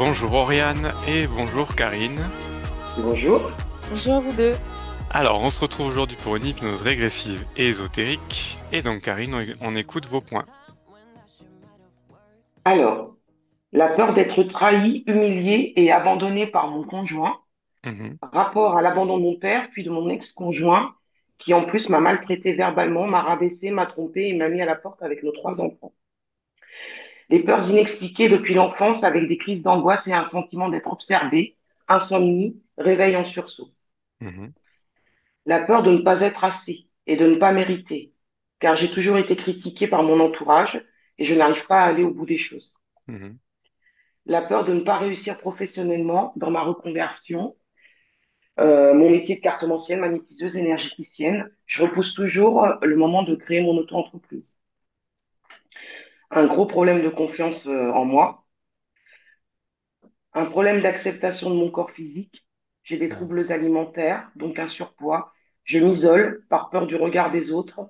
Bonjour Oriane et bonjour Karine. Bonjour. Bonjour à vous deux. Alors, on se retrouve aujourd'hui pour une hypnose régressive et ésotérique. Et donc, Karine, on écoute vos points. Alors, la peur d'être trahi, humilié et abandonné par mon conjoint, Mhm. rapport à l'abandon de mon père, puis de mon ex-conjoint, qui en plus m'a maltraité verbalement, m'a rabaissé, m'a trompé et m'a mis à la porte avec nos trois enfants. Les peurs inexpliquées depuis l'enfance avec des crises d'angoisse et un sentiment d'être observé, insomnie, réveil en sursaut. Mhm. La peur de ne pas être assez et de ne pas mériter, car j'ai toujours été critiquée par mon entourage et je n'arrive pas à aller au bout des choses. Mhm. La peur de ne pas réussir professionnellement dans ma reconversion, mon métier de cartomancienne, magnétiseuse, énergéticienne. Je repousse toujours le moment de créer mon auto-entreprise. Un gros problème de confiance en moi, un problème d'acceptation de mon corps physique. J'ai des Mhm. troubles alimentaires, donc un surpoids. Je m'isole par peur du regard des autres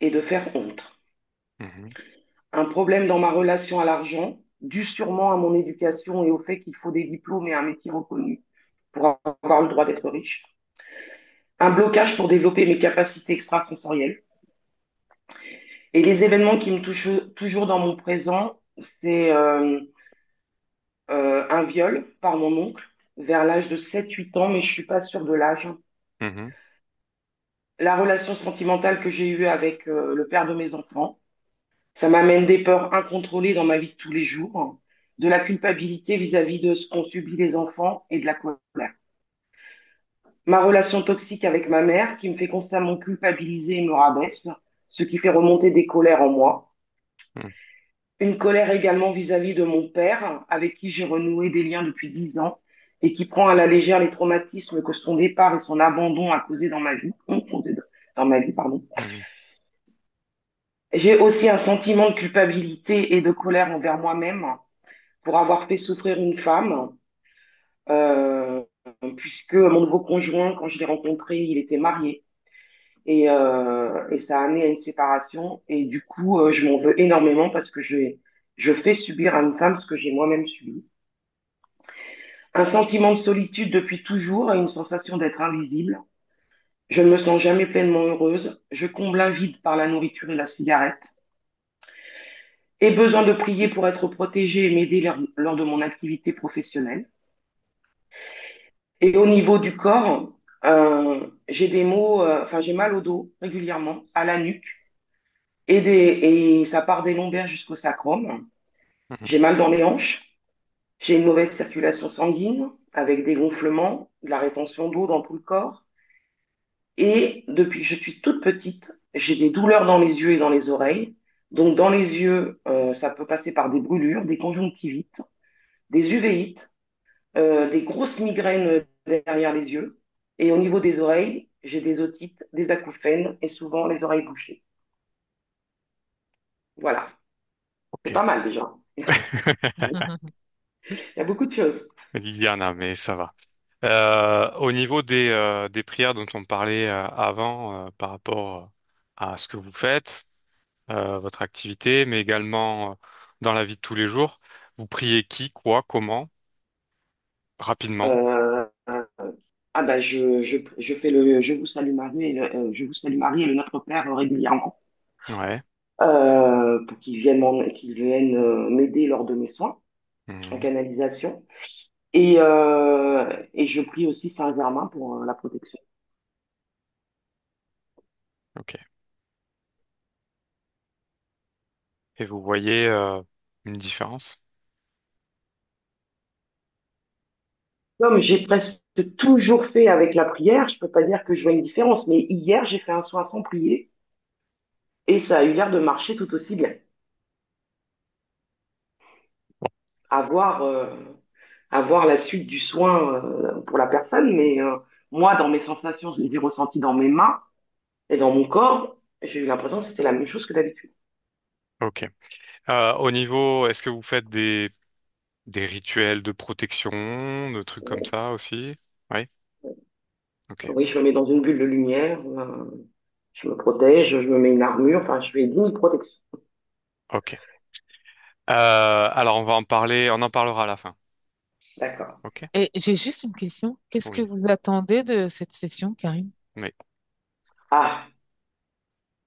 et de faire honte. Mhm. Un problème dans ma relation à l'argent, dû sûrement à mon éducation et au fait qu'il faut des diplômes et un métier reconnu pour avoir le droit d'être riche. Un blocage pour développer mes capacités extrasensorielles. Et les événements qui me touchent toujours dans mon présent, c'est un viol par mon oncle vers l'âge de 7-8 ans, mais je suis pas sûre de l'âge. Mhm. La relation sentimentale que j'ai eue avec le père de mes enfants, ça m'amène des peurs incontrôlées dans ma vie de tous les jours, de la culpabilité vis-à-vis de ce qu'ont subi les enfants et de la colère. Ma relation toxique avec ma mère qui me fait constamment culpabiliser et me rabaisse, ce qui fait remonter des colères en moi. Mhm. Une colère également vis-à-vis de mon père, avec qui j'ai renoué des liens depuis 10 ans et qui prend à la légère les traumatismes que son départ et son abandon a causé dans ma vie, ont causé dans ma vie, pardon. Mhm. J'ai aussi un sentiment de culpabilité et de colère envers moi-même pour avoir fait souffrir une femme, euh, puisque mon nouveau conjoint, quand je l'ai rencontré, il était marié et ça a amené à une séparation et du coup, je m'en veux énormément parce que je fais subir à une femme ce que j'ai moi-même subi. Un sentiment de solitude depuis toujours et une sensation d'être invisible. Je ne me sens jamais pleinement heureuse. Je comble un vide par la nourriture et la cigarette. Et besoin de prier pour être protégée et m'aider lors de mon activité professionnelle. Et au niveau du corps, j'ai des maux, enfin j'ai mal au dos régulièrement, à la nuque, et ça part des lombaires jusqu'au sacrum. Mhm. J'ai mal dans les hanches. J'ai une mauvaise circulation sanguine avec des gonflements, de la rétention d'eau dans tout le corps. Et depuis que je suis toute petite, j'ai des douleurs dans les yeux et dans les oreilles. Donc dans les yeux, ça peut passer par des brûlures, des conjonctivites, des uvéites, des grosses migraines derrière les yeux. Et au niveau des oreilles, j'ai des otites, des acouphènes et souvent les oreilles bouchées. Voilà, c'est Ok. pas mal déjà. Il y a beaucoup de choses. Liliana, mais ça va. Au niveau des prières dont on parlait avant, par rapport à ce que vous faites, votre activité, mais également dans la vie de tous les jours, vous priez qui, quoi, comment, rapidement? Euh, ah bah je fais le Je vous salue Marie et Je vous salue Marie et le Notre Père régulièrement Ouais. pour qu'ils viennent m'aider lors de mes soins en Mhm. canalisation. Et je prie aussi Saint-Germain pour la protection. Ok. Et vous voyez une différence? Comme j'ai presque toujours fait avec la prière, je peux pas dire que je vois une différence, mais hier, j'ai fait un soin sans prier et ça a eu l'air de marcher tout aussi bien. À voir, à voir la suite du soin pour la personne, mais moi, dans mes sensations, je les ai ressenties dans mes mains et dans mon corps. J'ai eu l'impression que c'était la même chose que d'habitude. Ok. Au niveau, est-ce que vous faites des rituels de protection, de trucs comme ça aussi? Oui. Ok. Oui, je me mets dans une bulle de lumière, je me protège, je me mets une armure, enfin, je fais 10 000 protections. Ok. Alors, on en parlera à la fin. D'accord. Ok? Et j'ai juste une question. Qu'est-ce que Oui, vous attendez de cette session, Karine? oui. Ah,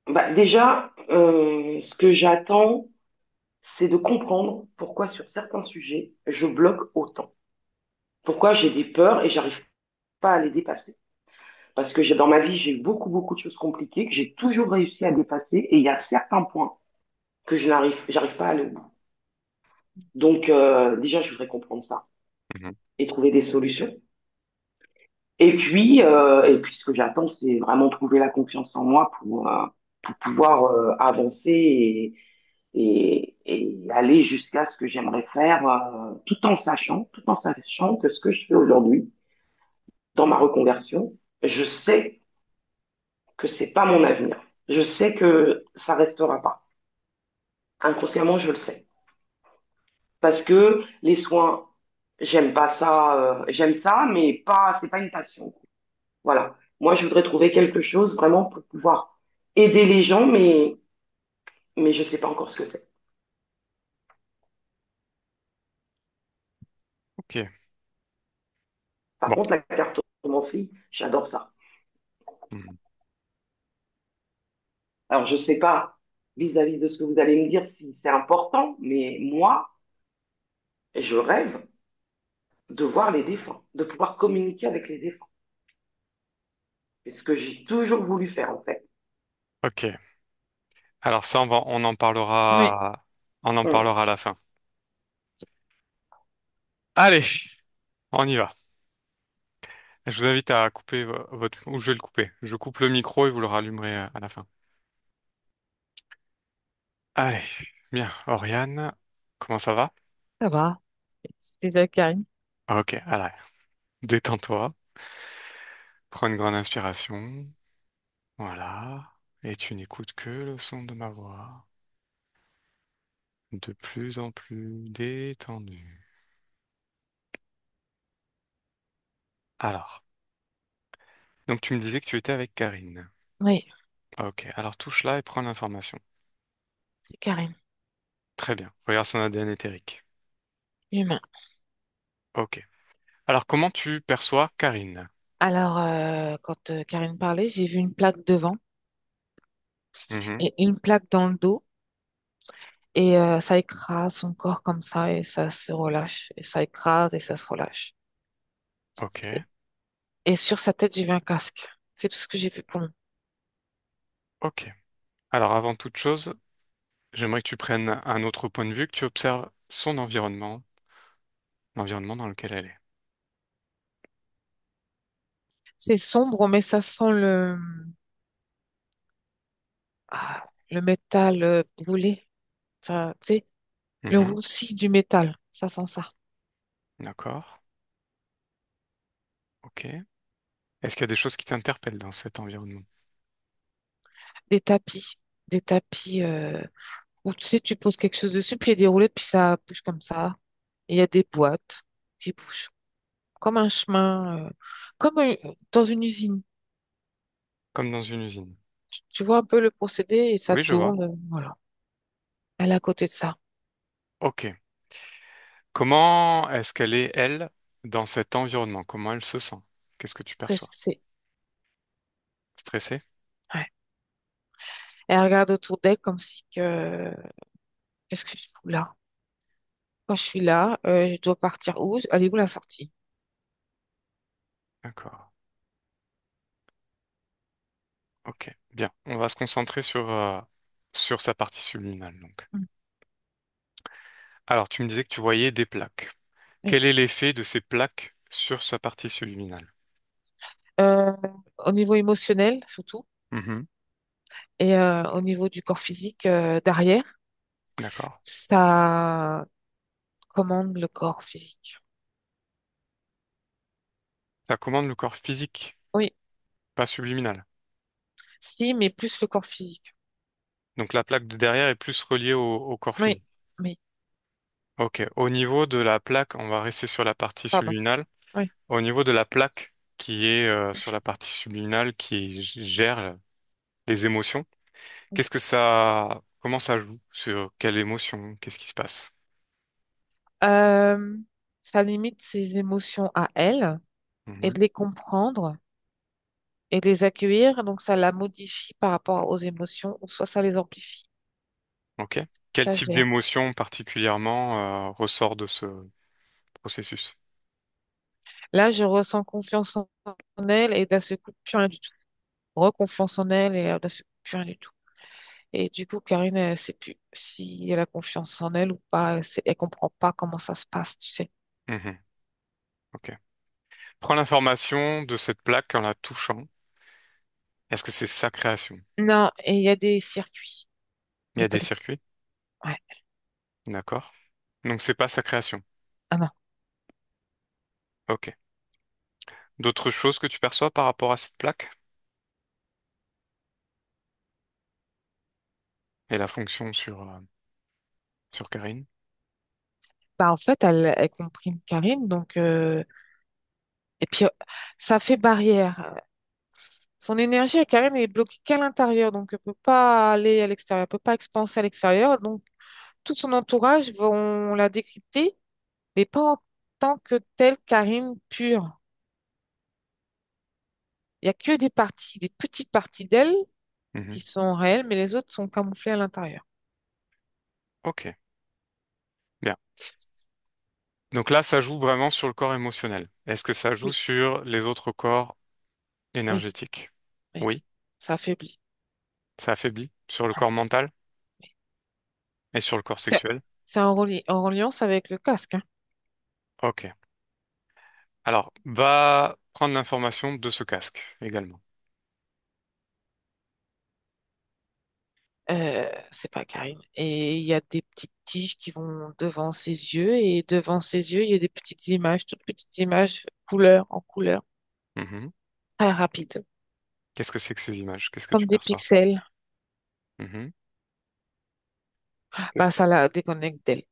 bah déjà, ce que j'attends, c'est de comprendre pourquoi sur certains sujets, je bloque autant. Pourquoi j'ai des peurs et j'arrive pas à les dépasser. Parce que dans ma vie, j'ai eu beaucoup, beaucoup de choses compliquées que j'ai toujours réussi à dépasser et il y a certains points que j'arrive pas à aller au bout. Donc, déjà, je voudrais comprendre ça Mhm. et trouver des solutions. Et puis ce que j'attends, c'est vraiment trouver la confiance en moi pour pouvoir avancer et aller jusqu'à ce que j'aimerais faire, tout en sachant que ce que je fais aujourd'hui, dans ma reconversion, je sais que c'est pas mon avenir. Je sais que ça restera pas. Inconsciemment, je le sais. Parce que les soins, j'aime pas ça, j'aime ça, mais c'est pas une passion. Voilà. Moi, je voudrais trouver quelque chose vraiment pour pouvoir aider les gens, mais je sais pas encore ce que c'est. Ok. Par Bon. contre, la cartomancie, j'adore ça. Mhm. Alors, je sais pas vis-à-vis de ce que vous allez me dire si c'est important, mais moi, je rêve de voir les défunts, de pouvoir communiquer avec les défunts. C'est ce que j'ai toujours voulu faire, en fait. Ok. Alors ça, Oui, on en Hum. parlera à la fin. Allez, on y va. Je vous invite à couper votre, ou je vais le couper. Je coupe le micro et vous le rallumerez à la fin. Allez, bien. Oriane, comment ça va? ça va. C'est déjà Karine. Ok, allez, détends-toi. Prends une grande inspiration. Voilà. Et tu n'écoutes que le son de ma voix. De plus en plus détendu. Alors, donc tu me disais que tu étais avec Karine. Oui, Ok, alors touche là et prends l'information. c'est Karine. Très bien. Regarde son ADN éthérique. Humain. Ok. Alors, comment tu perçois Karine? Alors, quand Karine parlait, j'ai vu une plaque devant Mhm. et une plaque dans le dos. Et ça écrase son corps comme ça et ça se relâche. Et ça écrase et ça se relâche. Et, Ok. et sur sa tête, j'ai vu un casque. C'est tout ce que j'ai vu pour moi. Ok. Alors, avant toute chose, j'aimerais que tu prennes un autre point de vue, que tu observes son environnement, l'environnement dans lequel elle est. C'est sombre, mais ça sent le métal brûlé. Enfin, tu sais, le Mhm. roussi du métal. Ça sent ça. D'accord. Ok. Est-ce qu'il y a des choses qui t'interpellent dans cet environnement? Des tapis. Des tapis où tu sais, tu poses quelque chose dessus, puis il y a des roulettes, puis ça bouge comme ça. Et il y a des boîtes qui bougent. Comme un chemin, comme dans une usine. Comme dans une usine. Tu vois un peu le procédé et ça Oui, je vois. tourne. Voilà. Elle est à côté de ça. Ok. Comment est-ce qu'elle est, elle, dans cet environnement? Comment elle se sent? Qu'est-ce que tu perçois? Stressée. Stressée? Ouais. Elle regarde autour d'elle comme si que... Qu'est-ce que je fous là? Quand je suis là, je dois partir où? Elle est où la sortie? D'accord. Ok. Bien. On va se concentrer sur sa partie subliminale, donc. Hmm. Alors, tu me disais que tu voyais des plaques. Oui. Quel est l'effet de ces plaques sur sa partie subliminale? Euh, Au niveau émotionnel, surtout, Mhm. et au niveau du corps physique derrière, D'accord. ça commande le corps physique. Ça commande le corps physique, Oui, pas subliminal. si, mais plus le corps physique. Donc la plaque de derrière est plus reliée au corps Oui, physique. oui, Ok. Au niveau de la plaque, on va rester sur la partie pardon. subliminale. Oui. Au niveau de la plaque qui est sur la partie subliminale qui gère les émotions, comment ça joue sur quelle émotion? Qu'est-ce qui se passe? Euh, Ça limite ses émotions à elle et Mhm. de les comprendre et de les accueillir. Donc, ça la modifie par rapport aux émotions ou soit ça les amplifie. Ok. Quel Ça type gère. d'émotion particulièrement ressort de ce processus? Là, je ressens confiance en elle et d'un seul coup, plus rien du tout. Reconfiance en elle et d'un seul coup, plus rien du tout. Et du coup, Karine, elle sait plus si elle a confiance en elle ou pas. Elle comprend pas comment ça se passe, tu sais. Mhm. Ok. Prends l'information de cette plaque en la touchant. Est-ce que c'est sa création? Non, et il y a des circuits Il y a des métalliques. circuits? Ouais. D'accord. Donc c'est pas sa création. Ah non. Ok. D'autres choses que tu perçois par rapport à cette plaque et la fonction sur Karine? Bah, en fait, elle comprime Karine, donc et puis ça fait barrière. Son énergie à Karine est bloquée qu'à l'intérieur, donc elle peut pas aller à l'extérieur, elle peut pas expanser à l'extérieur. Donc tout son entourage vont la décrypter, mais pas en tant que telle Karine pure. Il y a que des parties, des petites parties d'elle qui Mhm. sont réelles, mais les autres sont camouflées à l'intérieur. Ok. Bien. Donc là, ça joue vraiment sur le corps émotionnel. Est-ce que ça joue Oui, sur les autres corps oui, énergétiques? oui. Oui. Ça affaiblit. Ça affaiblit sur le Ouais, corps mental oui. et sur le corps C'est sexuel? c'est en reliance avec le casque, hein. Ok. Alors, va prendre l'information de ce casque également. C'est pas Karine. Et il y a des petites tiges qui vont devant ses yeux, et devant ses yeux, il y a des petites images, toutes petites images, couleur en couleur, Mhm. très rapide, Qu'est-ce que c'est que ces images? Qu'est-ce que comme tu des perçois? pixels. Mhm. Qu'est-ce Bah, que- ça la déconnecte d'elle.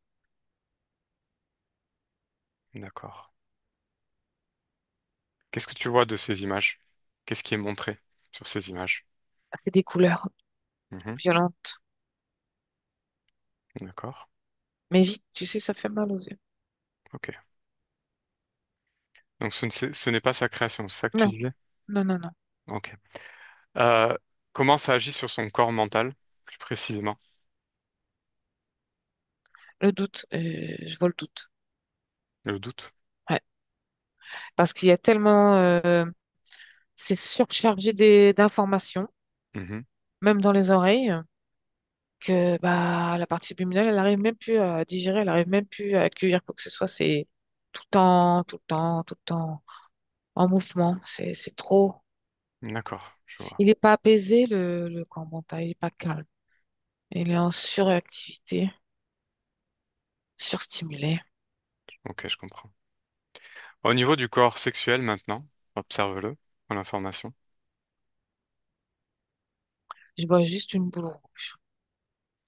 D'accord. Qu'est-ce que tu vois de ces images? Qu'est-ce qui est montré sur ces images? Ça fait des couleurs Mhm. violentes. D'accord. Mais vite, tu sais, ça fait mal aux yeux. Ok. Donc ce n'est pas sa création, c'est ça que tu Non, disais? non, non, non. Ok. Euh, Comment ça agit sur son corps mental, plus précisément? Le doute, je vois le doute. Le doute. Ouais. Parce qu'il y a tellement, c'est surchargé d'informations, Mhm. même dans les oreilles, que bah, la partie luminale, elle arrive même plus à digérer, elle arrive même plus à accueillir quoi que ce soit. C'est tout le temps, tout le temps, tout le temps en mouvement. C'est trop. D'accord, je vois. Il n'est pas apaisé, le corps mental, il n'est pas calme. Il est en suractivité, surstimulé. Ok, je comprends. Au niveau du corps sexuel maintenant, observe-le, pour l'information. Je vois juste une boule rouge.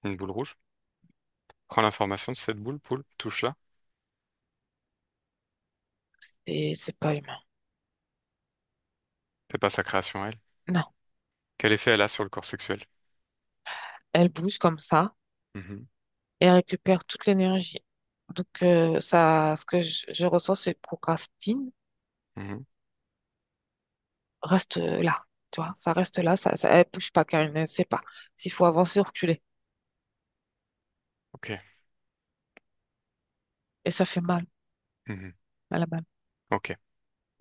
Une boule rouge. Prends l'information de cette boule, poule, touche-la. Et c'est pas humain. C'est pas sa création, elle. Non, Quel effet elle a sur le corps sexuel? elle bouge comme ça Mhm. et elle récupère toute l'énergie. Donc, ça, ce que je ressens, c'est procrastine, Mhm. reste là. Tu vois, ça reste là, elle bouge pas car elle ne sait pas s'il faut avancer ou reculer. Ok. Et ça fait mal, Mhm. mal à mal. Ok.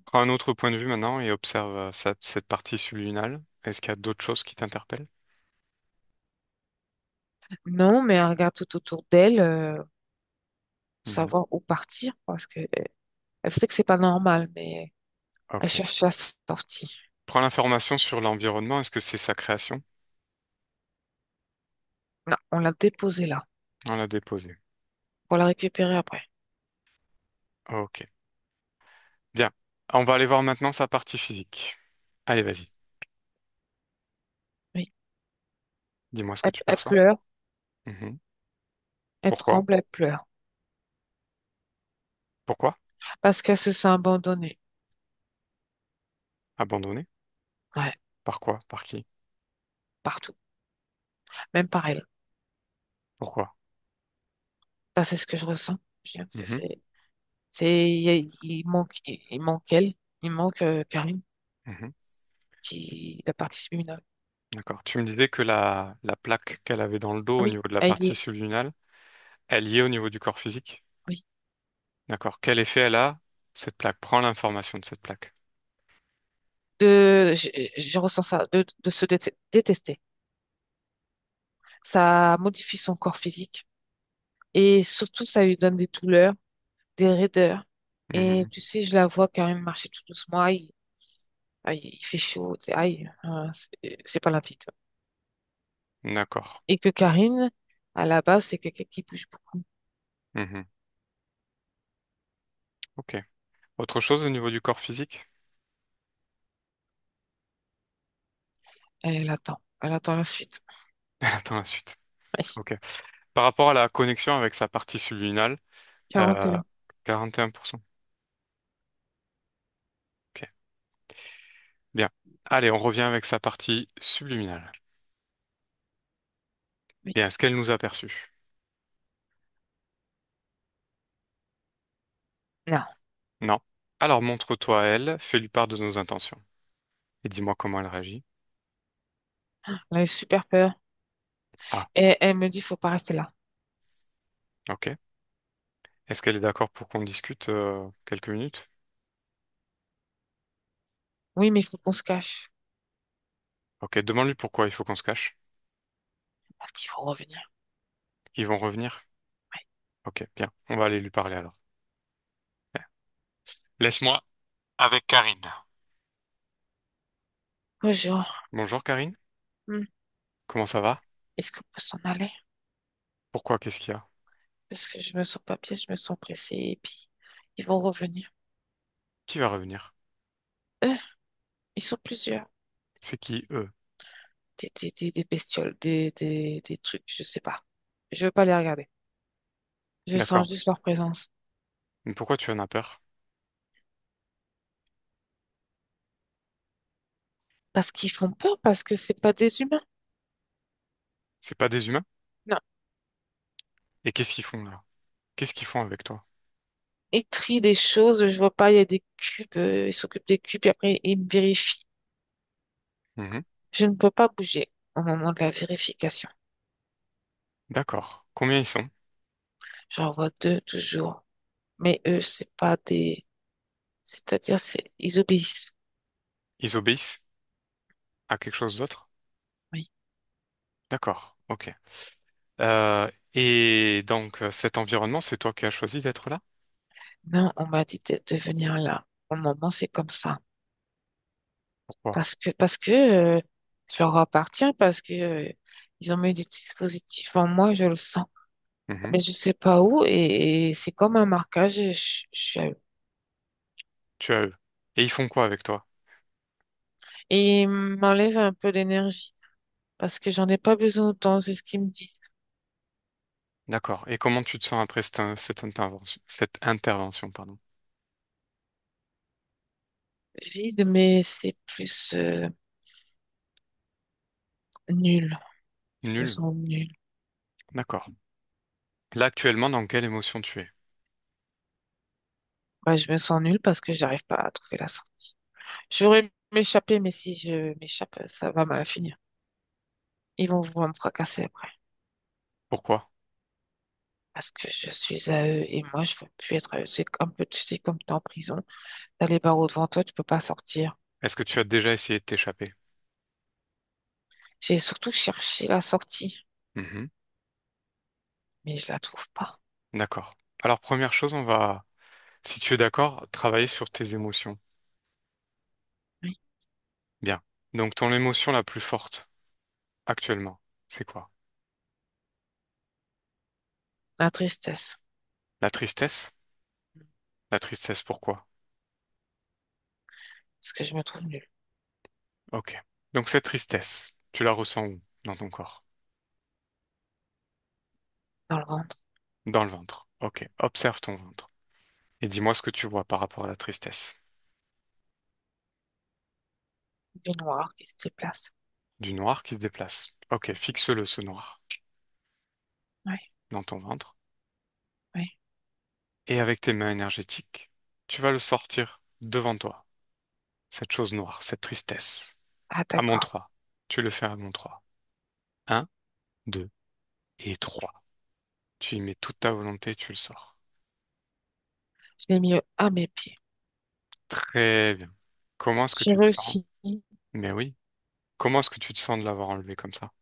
Prends un autre point de vue maintenant et observe cette partie subliminale. Est-ce qu'il y a d'autres choses qui t'interpellent? Non, mais elle regarde tout autour d'elle, Mhm. savoir où partir parce que elle sait que c'est pas normal, mais elle Ok. cherche la sortie. Prends l'information sur l'environnement. Est-ce que c'est sa création? Non, on l'a déposée là On l'a déposé. pour la récupérer après. Ok. Bien. On va aller voir maintenant sa partie physique. Allez, vas-y. Oui. Dis-moi ce que tu Elle perçois. pleure, Mhm. elle Pourquoi? tremble, elle pleure Pourquoi? parce qu'elle se sent abandonnée. Abandonné? Ouais, Par quoi? Par qui? partout, même par elle. Pourquoi? Bah, c'est ce que je ressens. Je veux dire, Mhm, il manque elle, il manque Karine, mhm. qui, la partie subliminale. D'accord. Tu me disais que la plaque qu'elle avait dans le dos au Oui, niveau de la elle y partie est, subliminale, elle y est au niveau du corps physique? oui. D'accord. Quel effet elle a, cette plaque? Prends l'information de cette plaque. Je ressens ça, de se détester. Ça modifie son corps physique et surtout, ça lui donne des douleurs, des raideurs. Et Mhm. tu sais, je la vois quand même marcher tout doucement. Aïe, aïe, il fait chaud, tu sais, aïe, c'est pas la petite. D'accord. Et que Karine, à la base, c'est quelqu'un qui bouge beaucoup. Mhm. Ok. Autre chose au niveau du corps physique? Elle attend la suite. Attends la suite. Oui, Ok. Par rapport à la connexion avec sa partie subliminale, euh, 41. 41%. Ok. Bien. Allez, on revient avec sa partie subliminale. Oui, Bien. Est-ce qu'elle nous a perçus? non, Non. Alors montre-toi à elle, fais-lui part de nos intentions. Et dis-moi comment elle réagit. elle a eu super peur. Ah, Et elle me dit, faut pas rester là. ok. Est-ce qu'elle est d'accord pour qu'on discute quelques minutes? Oui, mais il faut qu'on se cache Ok, demande-lui pourquoi il faut qu'on se cache. parce qu'il faut revenir. Ils vont revenir? Oui. Ok, bien. On va aller lui parler alors. Laisse-moi avec Karine. Bonjour. Bonjour Karine, Hmm, comment ça va? est-ce qu'on peut s'en aller? Pourquoi? Qu'est-ce qu'il y a? Parce que je me sens pas bien, je me sens pressée et puis ils vont revenir. Qui va revenir? Eux, ils sont plusieurs. C'est qui eux? Des bestioles, des trucs, je sais pas. Je veux pas les regarder. Je D'accord. sens juste leur présence. Mais pourquoi tu en as peur? Parce qu'ils font peur, parce que c'est pas des humains. C'est pas des humains? Non. Et qu'est-ce qu'ils font là? Qu'est-ce qu'ils font avec toi? Ils trient des choses, je vois pas, il y a des cubes, ils s'occupent des cubes et après ils me vérifient. Mhm. Je ne peux pas bouger au moment de la vérification. D'accord. Combien ils sont? J'en vois deux toujours. Mais eux, c'est pas des... C'est-à-dire, ils obéissent. Ils obéissent à quelque chose d'autre? Oui. D'accord. Ok. Et donc cet environnement, c'est toi qui as choisi d'être là? Non, on m'a dit de venir là. Au moment, c'est comme ça. Pourquoi? Parce que je leur appartiens, parce que ils ont mis des dispositifs en moi, je le sens. Mhm. Mais je sais pas où et c'est comme un marquage. Et je suis à eux. Tu as eux. Et ils font quoi avec toi? Et ils m'enlèvent un peu d'énergie parce que j'en ai pas besoin autant, c'est ce qu'ils me disent. D'accord. Et comment tu te sens après cette intervention, pardon? Vide, mais c'est plus nul. Je me Nul. sens nul. D'accord. Là, actuellement, dans quelle émotion tu es? Ouais, je me sens nul parce que j'arrive pas à trouver la sortie. J'aurais m'échapper, mais si je m'échappe, ça va mal finir. Ils vont vouloir me fracasser après. Pourquoi? Parce que je suis à eux et moi, je veux plus être à eux. C'est un peu, tu sais, comme t'es en prison. T'as les barreaux devant toi, tu peux pas sortir. Est-ce que tu as déjà essayé de t'échapper? J'ai surtout cherché la sortie, Mhm. mais je la trouve pas. D'accord. Alors, première chose, on va, si tu es d'accord, travailler sur tes émotions. Oui. Bien. Donc, ton émotion la plus forte actuellement, c'est quoi? La tristesse, La tristesse? La tristesse, pourquoi? parce que je me trouve nulle Ok. Donc, cette tristesse, tu la ressens où dans ton corps? dans le ventre. Dans le ventre. Ok. Observe ton ventre. Et dis-moi ce que tu vois par rapport à la tristesse. Du noir qui se déplace. Du noir qui se déplace. Ok. Fixe-le, ce noir, Oui, dans ton ventre. oui. et avec tes mains énergétiques, tu vas le sortir devant toi, cette chose noire, cette tristesse. Ah, À mon d'accord. 3, tu le fais à mon 3. Un, 2 et 3. Tu y mets toute ta volonté, tu le sors. Je l'ai mis à mes pieds. Très bien. Comment est-ce que J'ai tu te sens? réussi. Mais oui. Comment est-ce que tu te sens de l'avoir enlevé comme ça?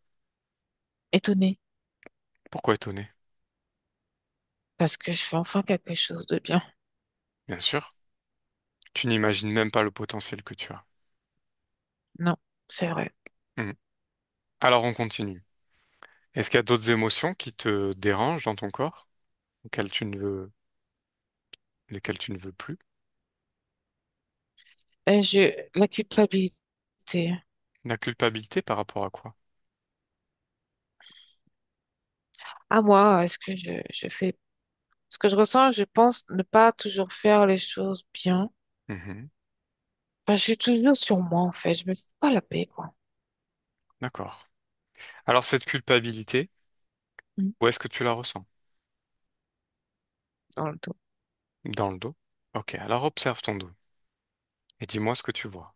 Étonnée. Pourquoi étonné? Parce que je fais enfin quelque chose de bien. Bien sûr. Tu n'imagines même pas le potentiel que tu as. Non, c'est vrai. Hmm. Alors on continue. Est-ce qu'il y a d'autres émotions qui te dérangent dans ton corps, auxquelles tu ne veux, lesquelles tu ne veux plus? La culpabilité. La culpabilité par rapport à quoi? À moi, est-ce que je fais ce que je ressens, je pense ne pas toujours faire les choses bien. Mhm. Enfin, je suis toujours sur moi, en fait. Je me fais pas la paix, quoi. D'accord. Alors cette culpabilité, Mm. où est-ce que tu la ressens? Dans le dos. Dans le dos? Ok, alors observe ton dos et dis-moi ce que tu vois.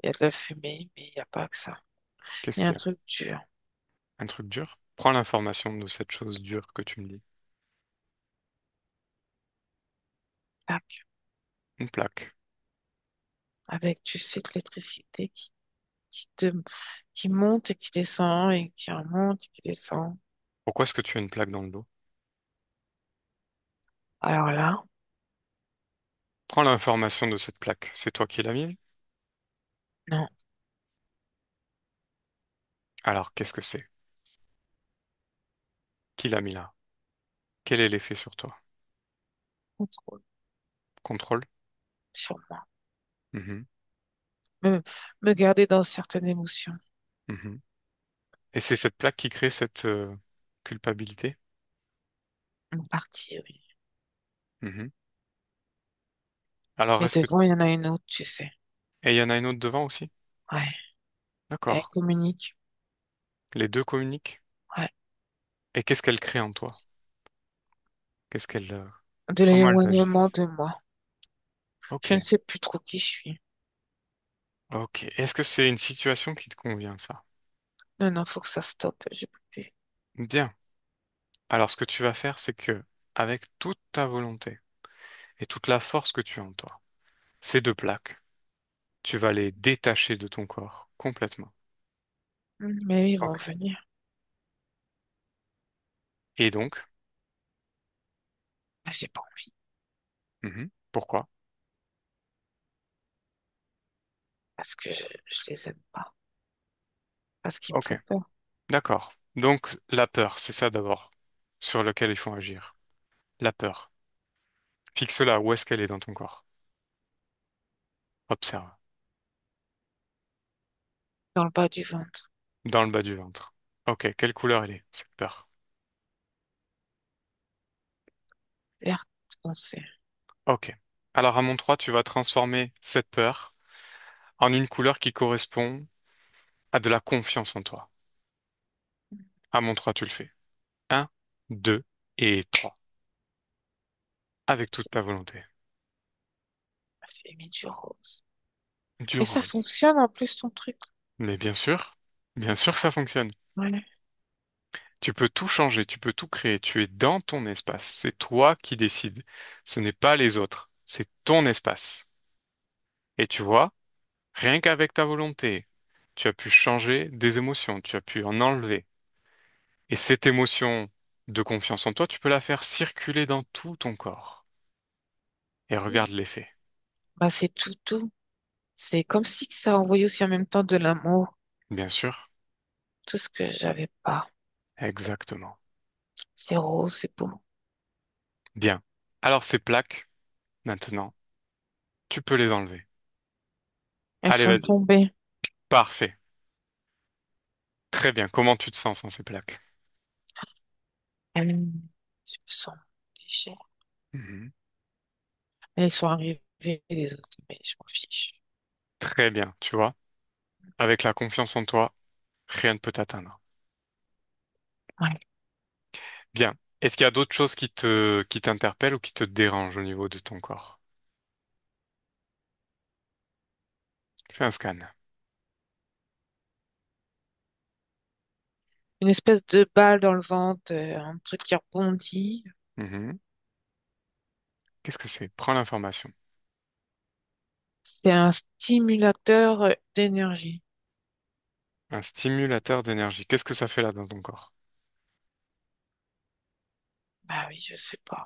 Il y a de la fumée, mais il n'y a pas que ça. Qu'est-ce Il y a qu'il un y a? truc dur. Un truc dur? Prends l'information de cette chose dure que tu me dis. Tac. Une plaque. Avec, tu sais, de l'électricité qui te, qui monte et qui descend et qui remonte et qui descend. Pourquoi est-ce que tu as une plaque dans le dos? Alors là, Prends l'information de cette plaque. C'est toi qui l'as mise? non, Alors, qu'est-ce que c'est? Qui l'a mis là? Quel est l'effet sur toi? contrôle Contrôle? sur moi. Mhm, Me, me garder dans certaines émotions. mhm. Et c'est cette plaque qui crée cette culpabilité? Une partie, oui. Mhm. Alors, Mais est-ce que... devant, il y en a une autre, tu sais. Et il y en a une autre devant aussi? Ouais. Elle D'accord. communique. Les deux communiquent? Ouais. Et qu'est-ce qu'elle crée en toi? Qu'est-ce qu'elle... De comment elles l'éloignement agissent? de moi. Ok. Je ne sais plus trop qui je suis. Ok. Est-ce que c'est une situation qui te convient, ça? Non, non, faut que ça stoppe. Je peux plus. Bien. Alors, ce que tu vas faire, c'est que, avec toute ta volonté et toute la force que tu as en toi, ces deux plaques, tu vas les détacher de ton corps complètement. Mais oui, ils vont Ok. revenir. Et donc, Ah, j'ai pas envie. pourquoi? Parce que je les aime pas. Parce qu'ils me Ok. font peur. D'accord. Donc, la peur, c'est ça d'abord, sur lequel il faut agir. La peur. Fixe-la, où est-ce qu'elle est dans ton corps? Observe. Dans le bas du ventre. Dans le bas du ventre. Ok. Quelle couleur elle est, cette peur? Vert foncé. Ok. Alors, à mon 3, tu vas transformer cette peur en une couleur qui correspond à de la confiance en toi. À mon 3, tu le fais. Un, 2 et 3. Avec toute C'est ta volonté. c'est mis du rose. Du Et ça rose. fonctionne en plus, ton truc. Mais bien sûr que ça fonctionne. Ouais. Tu peux tout changer, tu peux tout créer, tu es dans ton espace. C'est toi qui décides. Ce n'est pas les autres, c'est ton espace. Et tu vois, rien qu'avec ta volonté, tu as pu changer des émotions, tu as pu en enlever. Et cette émotion de confiance en toi, tu peux la faire circuler dans tout ton corps. Et regarde l'effet. Bah, c'est tout, tout. C'est comme si ça envoyait aussi en même temps de l'amour. Bien sûr, Tout ce que j'avais pas. exactement. C'est rose, c'est beau. Bien. Alors ces plaques, maintenant, tu peux les enlever. Elles Allez, sont vas-y. tombées. Parfait. Très bien. Comment tu te sens sans ces plaques? Je me sens légère. Mhm. Elles sont arrivées, les autres, mais je m'en fiche. Très bien, tu vois. Avec la confiance en toi, rien ne peut t'atteindre. Ouais. Bien. Est-ce qu'il y a d'autres choses qui t'interpellent ou qui te dérangent au niveau de ton corps? Fais un scan. Une espèce de balle dans le ventre, un truc qui rebondit. Mhm. Qu'est-ce que c'est? Prends l'information. C'est un stimulateur d'énergie. Un stimulateur d'énergie. Qu'est-ce que ça fait là dans ton corps? Bah oui, je sais pas.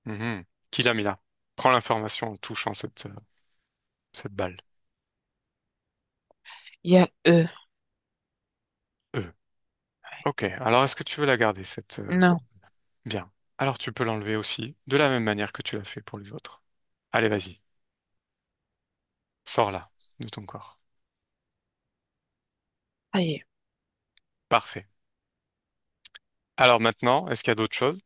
Mhm. Qui l'a mis là? Prends l'information en touchant cette balle. Il y a eux. E. Ok. Alors, est-ce que tu veux la garder, Non. Bien. Alors, tu peux l'enlever aussi, de la même manière que tu l'as fait pour les autres. Allez, vas-y. Sors-la de ton corps. Ça y est. Parfait. Alors maintenant, est-ce qu'il y a d'autres choses?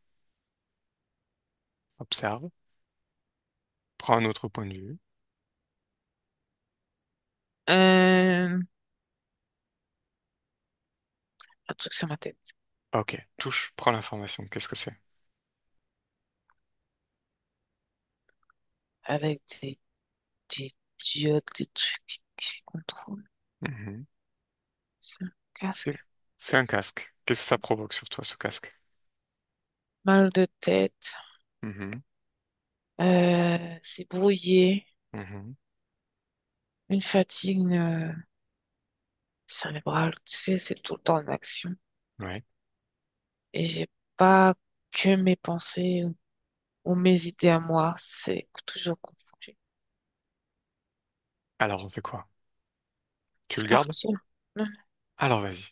Observe. Prends un autre point de vue. Un truc sur ma tête. Ok. Touche. Prends l'information. Qu'est-ce que c'est? Avec des diodes, des trucs qui contrôlent. Mhm. C'est un C'est casque. c'est un casque. Qu'est-ce que ça provoque sur toi, ce casque? Mal de tête. Mhm. C'est brouillé. Mhm. Une fatigue cérébrale. Tu sais, c'est tout le temps en action. Ouais. Et j'ai pas que mes pensées ou mes idées à moi. C'est toujours confondu. Alors, on fait quoi? Tu le gardes? Partir. Non, non, Alors, vas-y.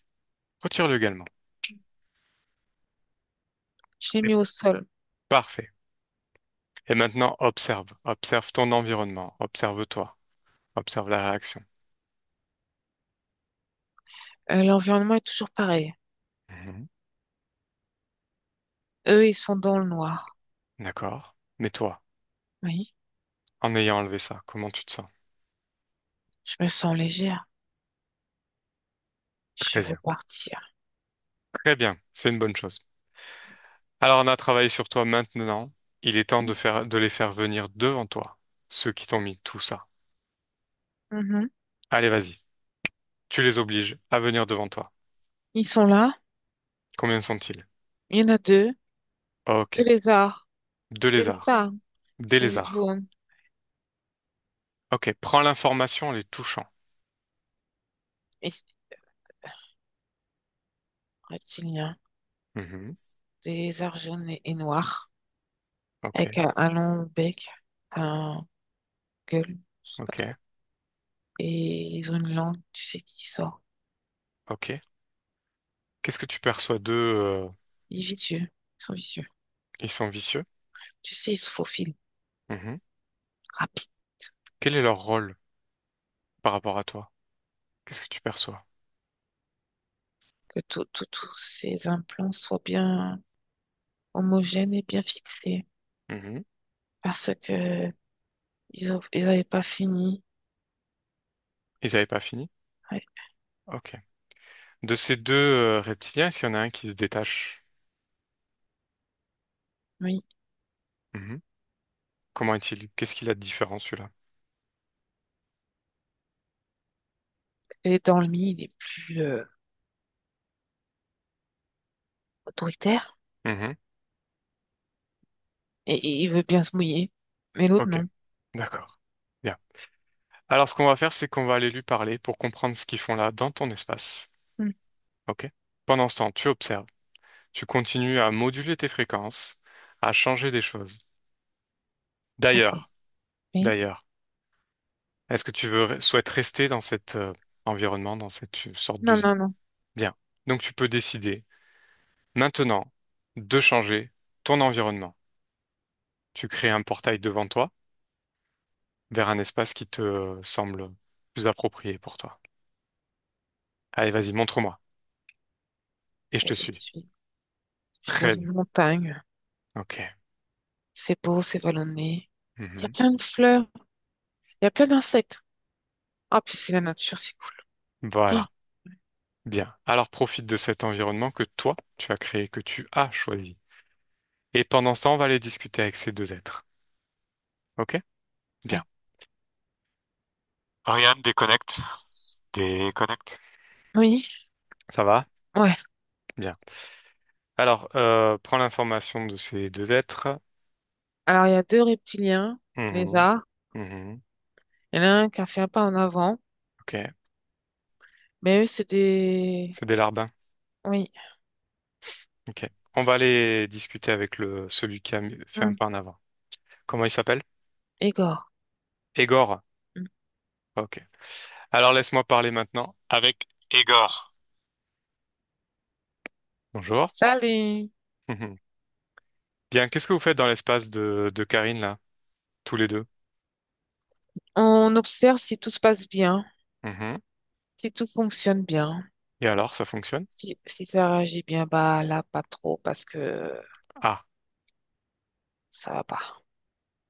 Retire-le également. je l'ai Et- mis au sol. Parfait. Et maintenant, observe. Observe ton environnement. Observe-toi. Observe la réaction. L'environnement est toujours pareil. Mhm. Eux, ils sont dans le noir. D'accord. Mais toi, Oui, en ayant enlevé ça, comment tu te sens? je me sens légère. Je Très veux bien. partir. Très bien. C'est une bonne chose. Alors, on a travaillé sur toi maintenant. Il est temps de les faire venir devant toi, ceux qui t'ont mis tout ça. Mhm. Allez, vas-y. Tu les obliges à venir devant toi. Ils sont là. Combien sont-ils? Il y en a deux. Ok. Deux lézards. Deux C'est des lézards. lézards. Ils Des sont lézards. jaunes. Ok. Prends l'information en les touchant. Et reptiliens. Mhm. Des lézards jaunes et noirs. Ok. Avec un long bec. Un gueule. Je sais pas trop. Ok. Et ils ont une langue, tu sais, qui sort. Ok. Qu'est-ce que tu perçois d'eux? Ils vicieux. Ils sont vicieux. Ils sont vicieux? Tu sais, ils se faufilent. Mhm. Rapide. Quel est leur rôle par rapport à toi? Qu'est-ce que tu perçois? Que tous ces implants soient bien homogènes et bien fixés. Mhm. Parce que ils avaient pas fini. Ils n'avaient pas fini? Ouais, Ok. De ces deux reptiliens, est-ce qu'il y en a un qui se détache? oui. Mhm. Comment est-il? Qu'est-ce qu'il a de différent, celui-là? Et dans le mille, il est plus autoritaire. Mhm. Et il veut bien se mouiller. Mais l'autre, Ok. non. D'accord. Bien. Alors, ce qu'on va faire, c'est qu'on va aller lui parler pour comprendre ce qu'ils font là dans ton espace. Hmm, Ok? Pendant ce temps, tu observes. Tu continues à moduler tes fréquences, à changer des choses. d'accord. D'ailleurs, Oui. d'ailleurs, est-ce que souhaites rester dans cet environnement, dans cette sorte Non, d'usine? non, non. Bien. Donc, tu peux décider maintenant de changer ton environnement. Tu crées un portail devant toi vers un espace qui te semble plus approprié pour toi. Allez, vas-y, montre-moi. Et je Et te j'y suis. suis. Je suis dans Très une bien. montagne. Ok. C'est beau, c'est vallonné. Il y a Mhm. plein de fleurs. Il y a plein d'insectes. Ah, puis c'est la nature, c'est cool. Oh, Voilà. Bien. Alors profite de cet environnement que toi, tu as créé, que tu as choisi. Et pendant ce temps, on va aller discuter avec ces deux êtres. Ok? Bien. Ok. Oriane, déconnecte. Déconnecte. Oui, Ça va? ouais. Bien. Alors, prends l'information de ces deux êtres. Alors, il y a deux reptiliens, Mhm. lézards. Mhm. Il y en a un qui a fait un pas en avant, Ok. mais eux, c'est des... C'est des larbins. Oui. Ok. On va aller discuter avec celui qui a fait un Hmm. pas en avant. Comment il s'appelle? Igor. Égor. Hmm. Ok. Alors, laisse-moi parler maintenant avec Égor. Bonjour. Salut. Mhm. Bien, qu'est-ce que vous faites dans l'espace de Karine, là, tous les deux? On observe si tout se passe bien, Mhm. si tout fonctionne bien, Et alors, ça fonctionne? si ça réagit bien. Bah là, pas trop, parce que Ah, ça va pas.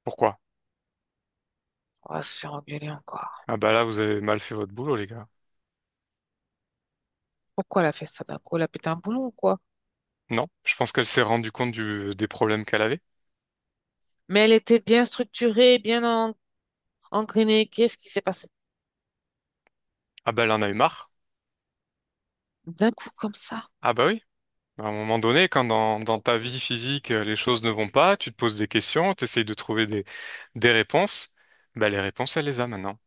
pourquoi? On va se faire engueuler encore. Ah bah là, vous avez mal fait votre boulot, les gars. Pourquoi elle a fait ça d'un coup? Elle a pété un boulon ou quoi? Non, je pense qu'elle s'est rendue compte des problèmes qu'elle avait. Mais elle était bien structurée, engrenée. Qu'est-ce qui s'est passé? Ah bah elle en a eu marre. D'un coup comme ça. Ah bah oui. À un moment donné, quand dans ta vie physique, les choses ne vont pas, tu te poses des questions, tu essayes de trouver des réponses. Bah les réponses, elle les a maintenant.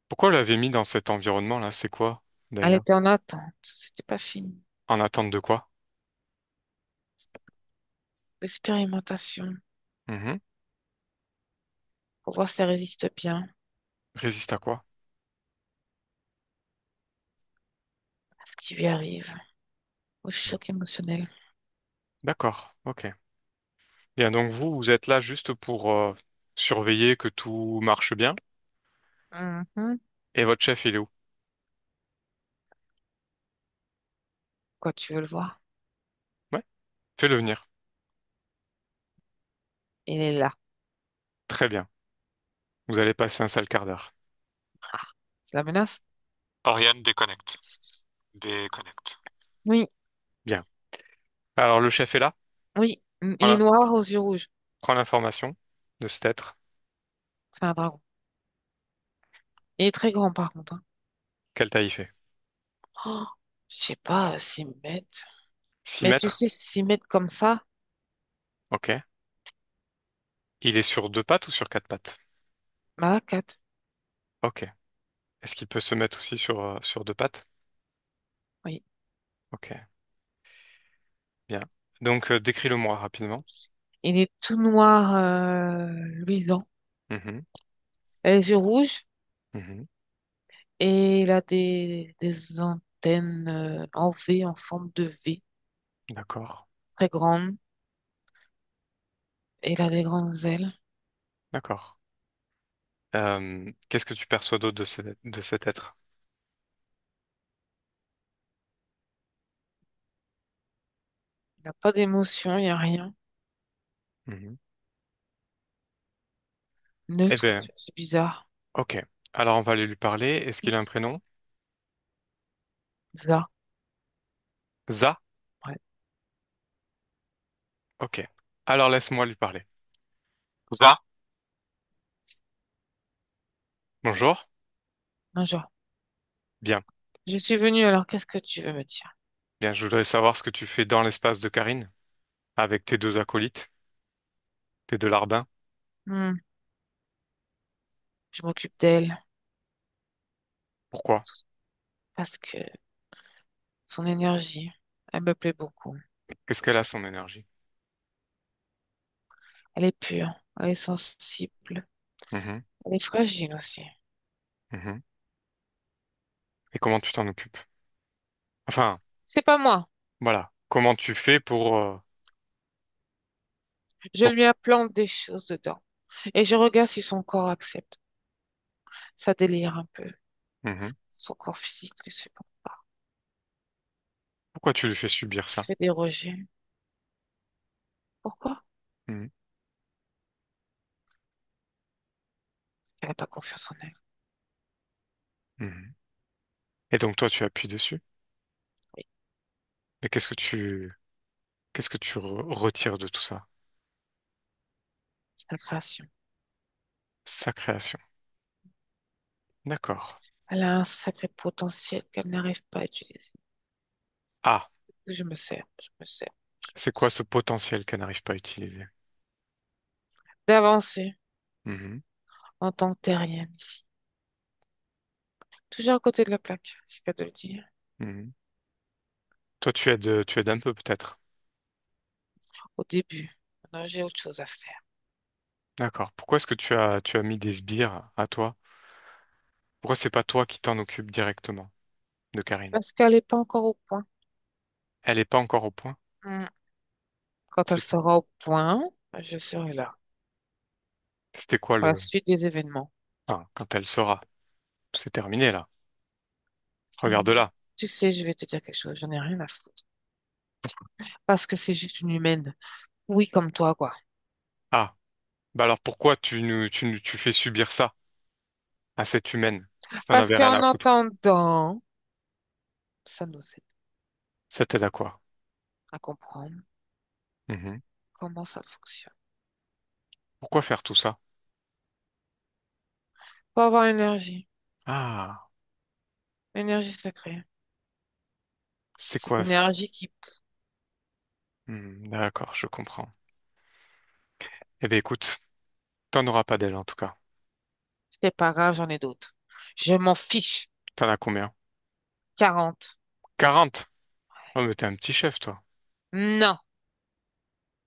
Pourquoi elle l'avait mis dans cet environnement-là? C'est quoi, Elle d'ailleurs? était en attente. C'était pas fini. En attente de quoi? L'expérimentation. Mhm. Pour voir si elle résiste bien Résiste à quoi? à ce qui lui arrive. Au choc émotionnel. D'accord, ok. Bien, donc vous êtes là juste pour surveiller que tout marche bien. Mhm. Et votre chef, il est où? Quoi, tu veux le voir? Ouais, fais-le venir. Il est là. Très bien. Vous allez passer un sale quart d'heure. Ah, c'est la menace? Oriane, déconnecte. Déconnecte. Oui, Bien. Alors, le chef est là. oui. Il est Voilà. noir aux yeux rouges. Prends l'information de cet être. C'est un dragon. Il est très grand par contre, hein. Quelle taille il fait? Oh, je sais pas, 6 mètres. 6 Mais tu mètres? sais, 6 mètres comme ça, Ok. Il est sur deux pattes ou sur quatre pattes? mal à 4. Ok. Est-ce qu'il peut se mettre aussi sur deux pattes? Oui. Ok. Bien. Donc, décris-le-moi rapidement. Il est tout noir, luisant. Mhm. Les yeux rouges. Mhm. Et il a des antennes en V, en forme de V, D'accord. très grandes. Et il a des grandes ailes. D'accord. Qu'est-ce que tu perçois d'autre de cet être? Il n'a pas d'émotion, il n'y a rien. Mhm. Eh Neutre, bien, c'est bizarre. ok. Alors, on va aller lui parler. Est-ce qu'il a un prénom? Bizarre. Za? Ouais. Ok. Alors, laisse-moi lui parler. Za? Bonjour. Bonjour. Bien. Je suis venue, alors qu'est-ce que tu veux me dire? Bien, je voudrais savoir ce que tu fais dans l'espace de Karine avec tes deux acolytes, tes deux larbins. Hmm, je m'occupe d'elle Pourquoi? parce que son énergie, elle me plaît beaucoup. Qu'est-ce qu'elle a son énergie? Elle est pure, elle est sensible, Mhm, elle est fragile aussi. mhm. Et comment tu t'en occupes? Enfin, C'est pas moi. voilà. Comment tu fais Je pour... lui implante des choses dedans et je regarde si son corps accepte. Ça délire un peu. Mhm. Son corps physique ne supporte pas. Pourquoi tu lui fais subir Je ça? fais des rejets. Pourquoi? Mhm, Elle n'a pas confiance en elle. mhm. Et donc toi, tu appuies dessus. Oui. Mais Qu'est-ce que tu retires de tout ça? Sa création. Sa création. D'accord. Elle a un sacré potentiel qu'elle n'arrive pas à utiliser. Ah, Je me sers, je me sers, je me c'est quoi sers. ce potentiel qu'elle n'arrive pas à utiliser? D'avancer Mhm, en tant que terrienne ici. Toujours à côté de la plaque, c'est qu'à de le dire. mhm. Toi, tu aides un peu peut-être. Au début. Maintenant, j'ai autre chose à faire. D'accord. Pourquoi est-ce que tu as mis des sbires à toi? Pourquoi c'est pas toi qui t'en occupe directement de Karine? Parce qu'elle n'est pas encore au point. Elle est pas encore au point. Hmm. Quand elle C'est- sera au point, je serai là C'était quoi pour la le... suite des événements. Enfin, quand elle sera. C'est terminé là. Hmm. Regarde-la. Tu sais, je vais te dire quelque chose, j'en ai rien à foutre. Parce que c'est juste une humaine. Oui, comme toi, quoi. Ah, bah alors pourquoi tu fais subir ça à cette humaine? Si t'en Parce avais rien qu'en à foutre. entendant, ça nous aide Ça t'aide à quoi? à comprendre Mhm. comment ça fonctionne. Pourquoi faire tout ça? Pour avoir l'énergie, Ah, l'énergie sacrée. c'est Cette quoi? énergie qui, D'accord, je comprends. Eh bien écoute, t'en auras pas d'elle en tout cas. c'est pas grave, j'en ai d'autres. Je m'en fiche. T'en as combien? 40. 40. Oh mais t'es un petit chef toi. Non,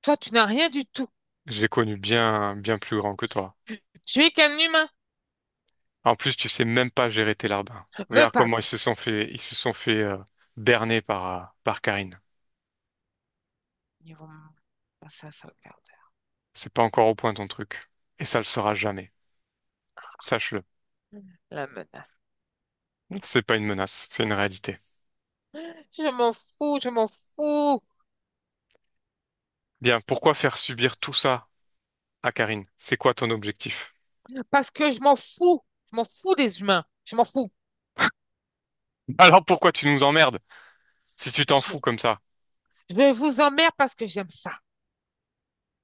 toi, tu n'as rien du tout. J'ai connu bien, bien plus grand que toi. Tu es qu'un humain. En plus, tu sais même pas gérer tes larbins. Même Regarde pas. comment ils se sont fait berner par Karine. Ils vont passer à ça le quart d'heure. C'est pas encore au point ton truc. Et ça le sera jamais. Sache-le. La menace. C'est pas une menace, c'est une réalité. Je m'en fous, je m'en fous. Bien, pourquoi faire subir tout ça à Karine? C'est quoi ton objectif? Parce que je m'en fous. Je m'en fous des humains. Je m'en fous. Alors pourquoi tu nous emmerdes si tu t'en Je, fous comme ça? je vous emmerde parce que j'aime ça.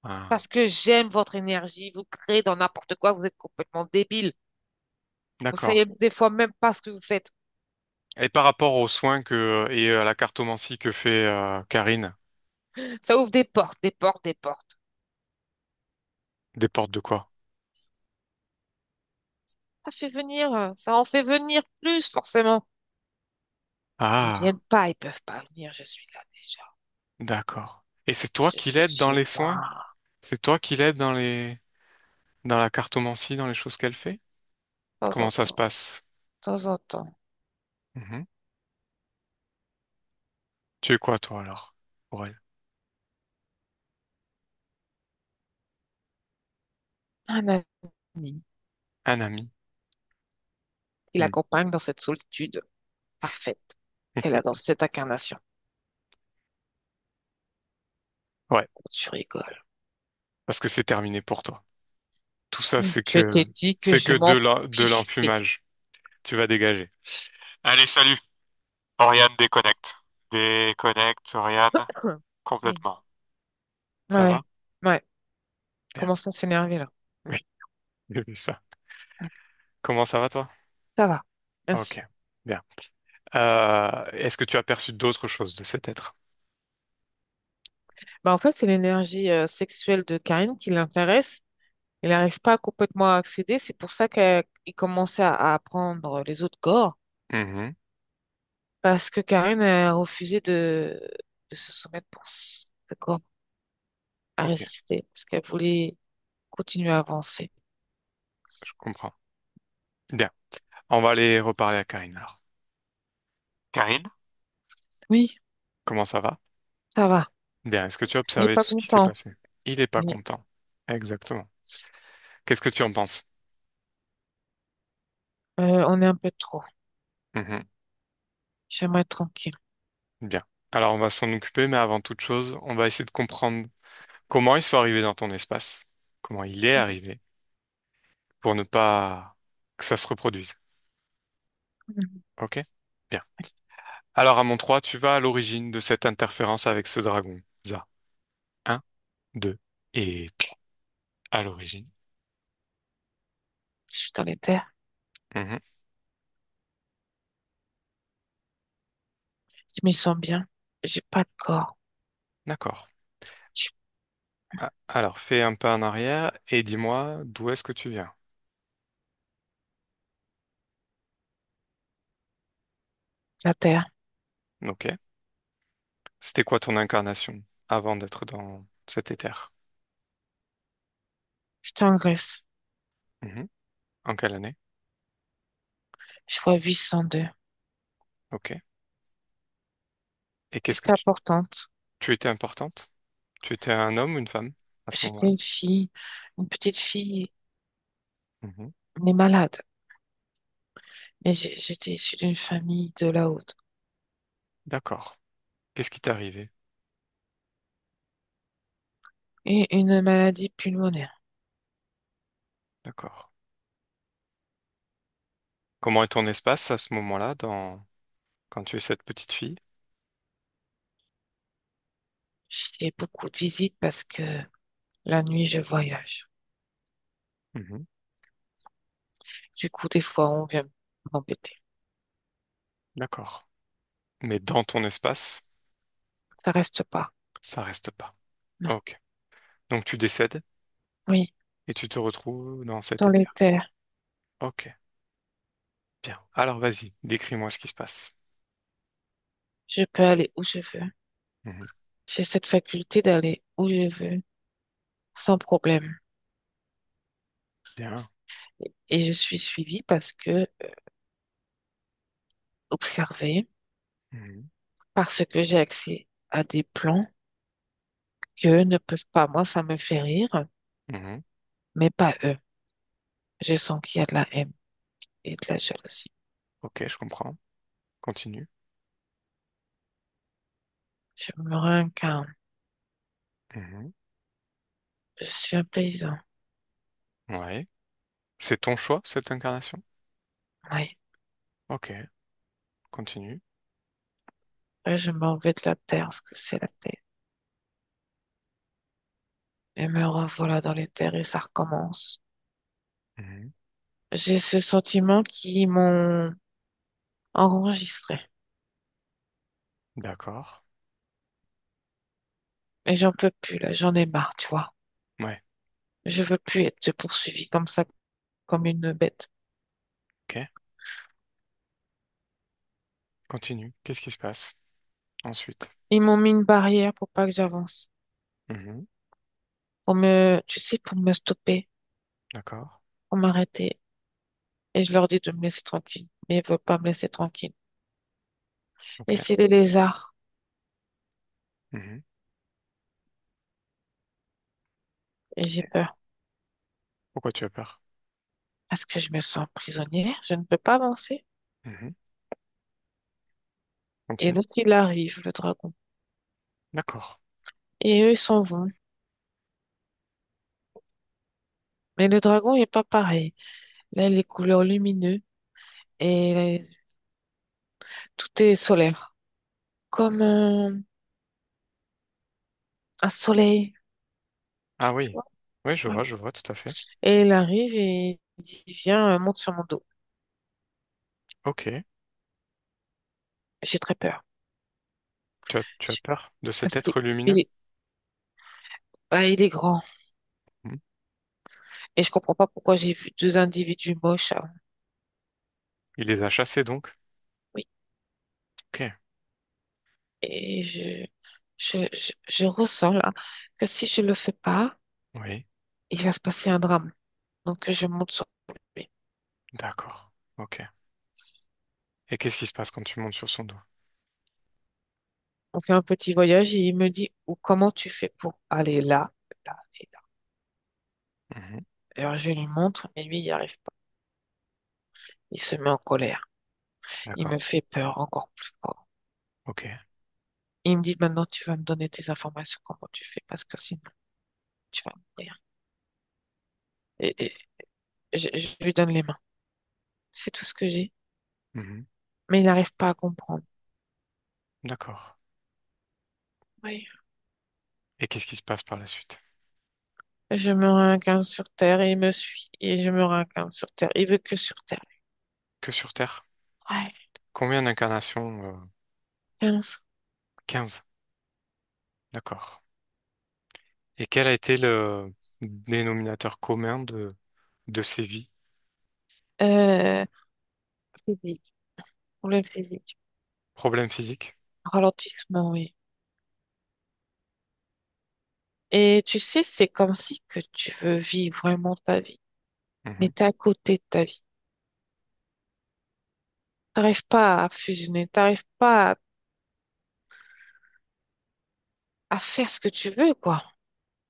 Ah, Parce que j'aime votre énergie. Vous créez dans n'importe quoi. Vous êtes complètement débile. Vous d'accord. savez des fois même pas ce que vous faites. Et par rapport aux soins et à la cartomancie que fait Karine, Ça ouvre des portes, des portes, des portes. des portes de quoi? Ça en fait venir plus, forcément. Ils Ah, viennent pas, ils peuvent pas venir. Je suis là déjà. d'accord. Et c'est toi Je qui suis l'aide dans chez les soins? moi. C'est toi qui l'aide dans la cartomancie, dans les choses qu'elle fait? De temps en Comment ça se temps. passe? De temps en temps. Mhm. Tu es quoi toi alors pour elle? Un ami Un ami. qui Hmm. l'accompagne dans cette solitude parfaite qu'elle a dans cette incarnation. Ouais, Tu rigoles. parce que c'est terminé pour toi. Tout ça, Je t'ai dit que c'est je que m'en de fichais. l'enfumage. Tu vas dégager. Allez, salut. Oriane déconnecte. Déconnecte, Oriane, complètement. Ça Ouais, va? ouais. Bien. Commence à s'énerver là. Oui, j'ai vu ça. Comment ça va toi? Ça va. Ok, Merci. bien. Est-ce que tu as perçu d'autres choses de cet être? Bah, en fait, c'est l'énergie sexuelle de Karine qui l'intéresse. Il n'arrive pas à complètement à accéder. C'est pour ça qu'il commençait à prendre les autres corps. Mhm. Parce que Karine a refusé de se soumettre pour ce corps, à Ok, résister. Parce qu'elle voulait continuer à avancer. je comprends. Bien. On va aller reparler à Karine alors. Karine, Oui, comment ça va? ça va. Bien. Est-ce que tu as Il n'est observé pas tout ce qui s'est content. passé? Il est pas Il- content. Exactement. Qu'est-ce que tu en penses? on est un peu trop. Mhm. J'aimerais être tranquille. Bien. Alors on va s'en occuper, mais avant toute chose, on va essayer de comprendre comment ils sont arrivés dans ton espace, comment il est arrivé, pour ne pas que ça se reproduise. Mhm. Ok? Bien. Alors à mon 3, tu vas à l'origine de cette interférence avec ce dragon, Za. 2 et 3 à l'origine. Je suis dans les terres. Mhm. Je m'y sens bien. J'ai pas de corps. D'accord. Je suis Ah, alors, fais un pas en arrière et dis-moi d'où est-ce que tu viens. la terre. Ok. C'était quoi ton incarnation avant d'être dans cet éther? J'étais en Grèce. Mhm. En quelle année? Je vois 802. Ok. Et qu'est-ce que J'étais importante. tu étais importante? Tu étais un homme ou une femme à ce J'étais moment-là? une fille, une petite fille, Mhm. mais malade. Mais j'étais issue d'une famille de la haute. D'accord. Qu'est-ce qui t'est arrivé? Et une maladie pulmonaire. D'accord. Comment est ton espace à ce moment-là quand tu es cette petite fille? J'ai beaucoup de visites parce que la nuit, je voyage. Mhm. Du coup, des fois, on vient m'embêter. D'accord. Mais dans ton espace, Ça reste pas. ça reste pas. Non. Ok. Donc tu décèdes Oui, et tu te retrouves dans cet dans les éther. terres. Ok. Bien. Alors vas-y, décris-moi ce qui se passe. Je peux aller où je veux. Mhm. J'ai cette faculté d'aller où je veux, sans problème. Bien. Et je suis suivie parce que observée, Mhm. parce que j'ai accès à des plans qu'eux ne peuvent pas. Moi, ça me fait rire, Mhm. mais pas eux. Je sens qu'il y a de la haine et de la jalousie. Ok, je comprends. Continue. Je me réincarne. Mhm. Je suis un paysan. Ouais. C'est ton choix, cette incarnation? Oui. Ok, continue. Et je m'en vais de la terre, parce que c'est la terre. Et me revoilà dans les terres et ça recommence. Mhm. J'ai ce sentiment qui m'ont enregistré. D'accord. Et j'en peux plus, là. J'en ai marre, tu vois. Ouais. Je veux plus être poursuivie comme ça, comme une bête. Ok, continue. Qu'est-ce qui se passe ensuite? Ils m'ont mis une barrière pour pas que j'avance. Mhm. Tu sais, pour me stopper, D'accord. pour m'arrêter. Et je leur dis de me laisser tranquille. Mais ils veulent pas me laisser tranquille. Ok. Et c'est les lézards. Mhm. Et j'ai peur. Pourquoi tu as peur? Parce que je me sens prisonnière. Je ne peux pas avancer. Mhm. Et Continue. l'autre, il arrive, le dragon. D'accord. Et eux, ils s'en vont. Mais le dragon, il n'est pas pareil. Là, il est couleur lumineux et tout est solaire. Comme un soleil, Ah tu oui. vois. Oui, Ouais. je vois tout à fait. Et il arrive et il dit, viens, monte sur mon dos. Ok. J'ai très peur. Tu as Je- peur de cet Parce qu'il être lumineux? il est, bah, il est grand. Mhm. Et je comprends pas pourquoi j'ai vu deux individus moches. Avant. Il les a chassés donc? Oui. Ok. Et je ressens là que si je le fais pas, Oui. il va se passer un drame. Donc je monte sur lui. D'accord. Ok. Et qu'est-ce qui se passe quand tu montes sur son dos? On fait un petit voyage et il me dit comment tu fais pour aller là, là et là. Mhm. Alors je lui montre, mais lui, il n'y arrive pas. Il se met en colère. Il me D'accord. fait peur encore plus fort. Ok. Il me dit maintenant, tu vas me donner tes informations, comment tu fais, parce que sinon, tu vas mourir. Et je lui donne les mains. C'est tout ce que j'ai. Mhm. Mais il n'arrive pas à comprendre. D'accord. Oui. Et qu'est-ce qui se passe par la suite? Je me réincarne sur Terre et il me suit. Et je me réincarne sur Terre. Il veut que sur Terre. Que sur Terre? Ouais, Combien d'incarnations? 15. 15. D'accord. Et quel a été le dénominateur commun de ces vies? Euh, physique. Problème physique. Problème physique? Ralentissement, oui. Et tu sais, c'est comme si que tu veux vivre vraiment ta vie. Mais Mhm. t'es à côté de ta vie. T'arrives pas à fusionner. T'arrives pas à faire ce que tu veux, quoi.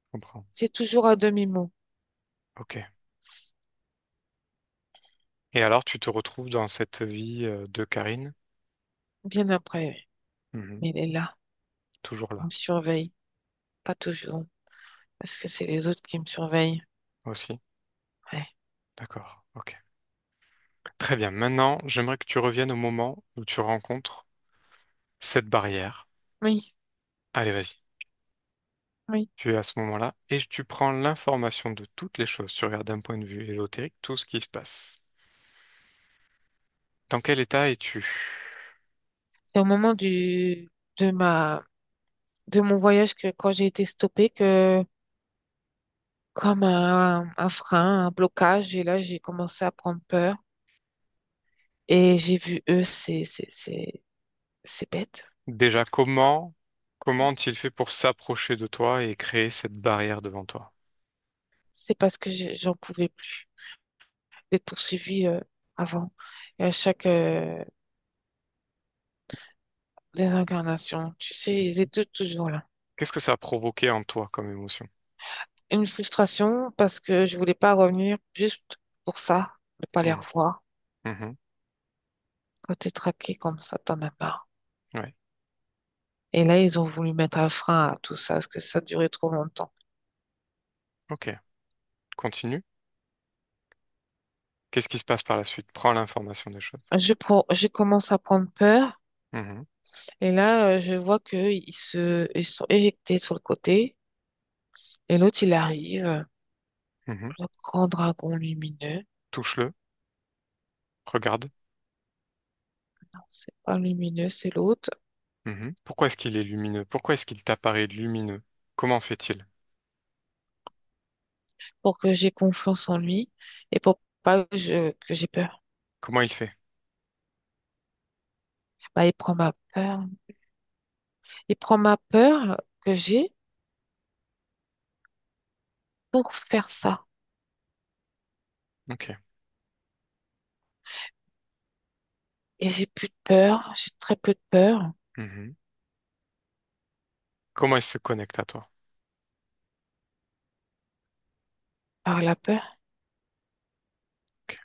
Je comprends. C'est toujours à demi-mot. Ok. Et alors, tu te retrouves dans cette vie de Karine? Bien après, oui. Mhm. Mais il est là. Toujours Il là me surveille. Pas toujours. Parce que c'est les autres qui me surveillent. aussi? Ouais. D'accord. Ok. Très bien. Maintenant, j'aimerais que tu reviennes au moment où tu rencontres cette barrière. Oui, Allez, vas-y. oui. Tu es à ce moment-là et tu prends l'information de toutes les choses. Tu regardes d'un point de vue ésotérique tout ce qui se passe. Dans quel état es-tu? C'est au moment de mon voyage que quand j'ai été stoppée que, comme un frein, un blocage, et là, j'ai commencé à prendre peur. Et j'ai vu eux, c'est bête. Déjà, comment ont-ils fait pour s'approcher de toi et créer cette barrière devant toi? C'est parce que j'en pouvais plus d'être poursuivie avant. Et à chaque désincarnation, tu sais, ils étaient toujours là. Qu'est-ce que ça a provoqué en toi comme émotion? Une frustration parce que je voulais pas revenir juste pour ça, ne pas les Mhm. revoir. Mhm. Quand t'es traqué comme ça, t'en as marre. Ouais. Et là, ils ont voulu mettre un frein à tout ça parce que ça durait trop longtemps. Ok. Continue. Qu'est-ce qui se passe par la suite? Prends l'information des choses. Je commence à prendre peur Mhm. et là, je vois ils sont éjectés sur le côté et l'autre, il arrive, Mhm. le grand dragon lumineux. Touche-le. Regarde. Non, c'est pas lumineux, c'est l'autre. Mhm. Pourquoi est-ce qu'il est lumineux? Pourquoi est-ce qu'il t'apparaît lumineux? Comment fait-il? Pour que j'ai confiance en lui et pour pas que j'ai peur. Comment il fait? Bah, il prend ma peur. Il prend ma peur que j'ai pour faire ça. Ok. Et j'ai plus de peur, j'ai très peu de peur Mhm. Comment il se connecte à toi? par la peur. Ok.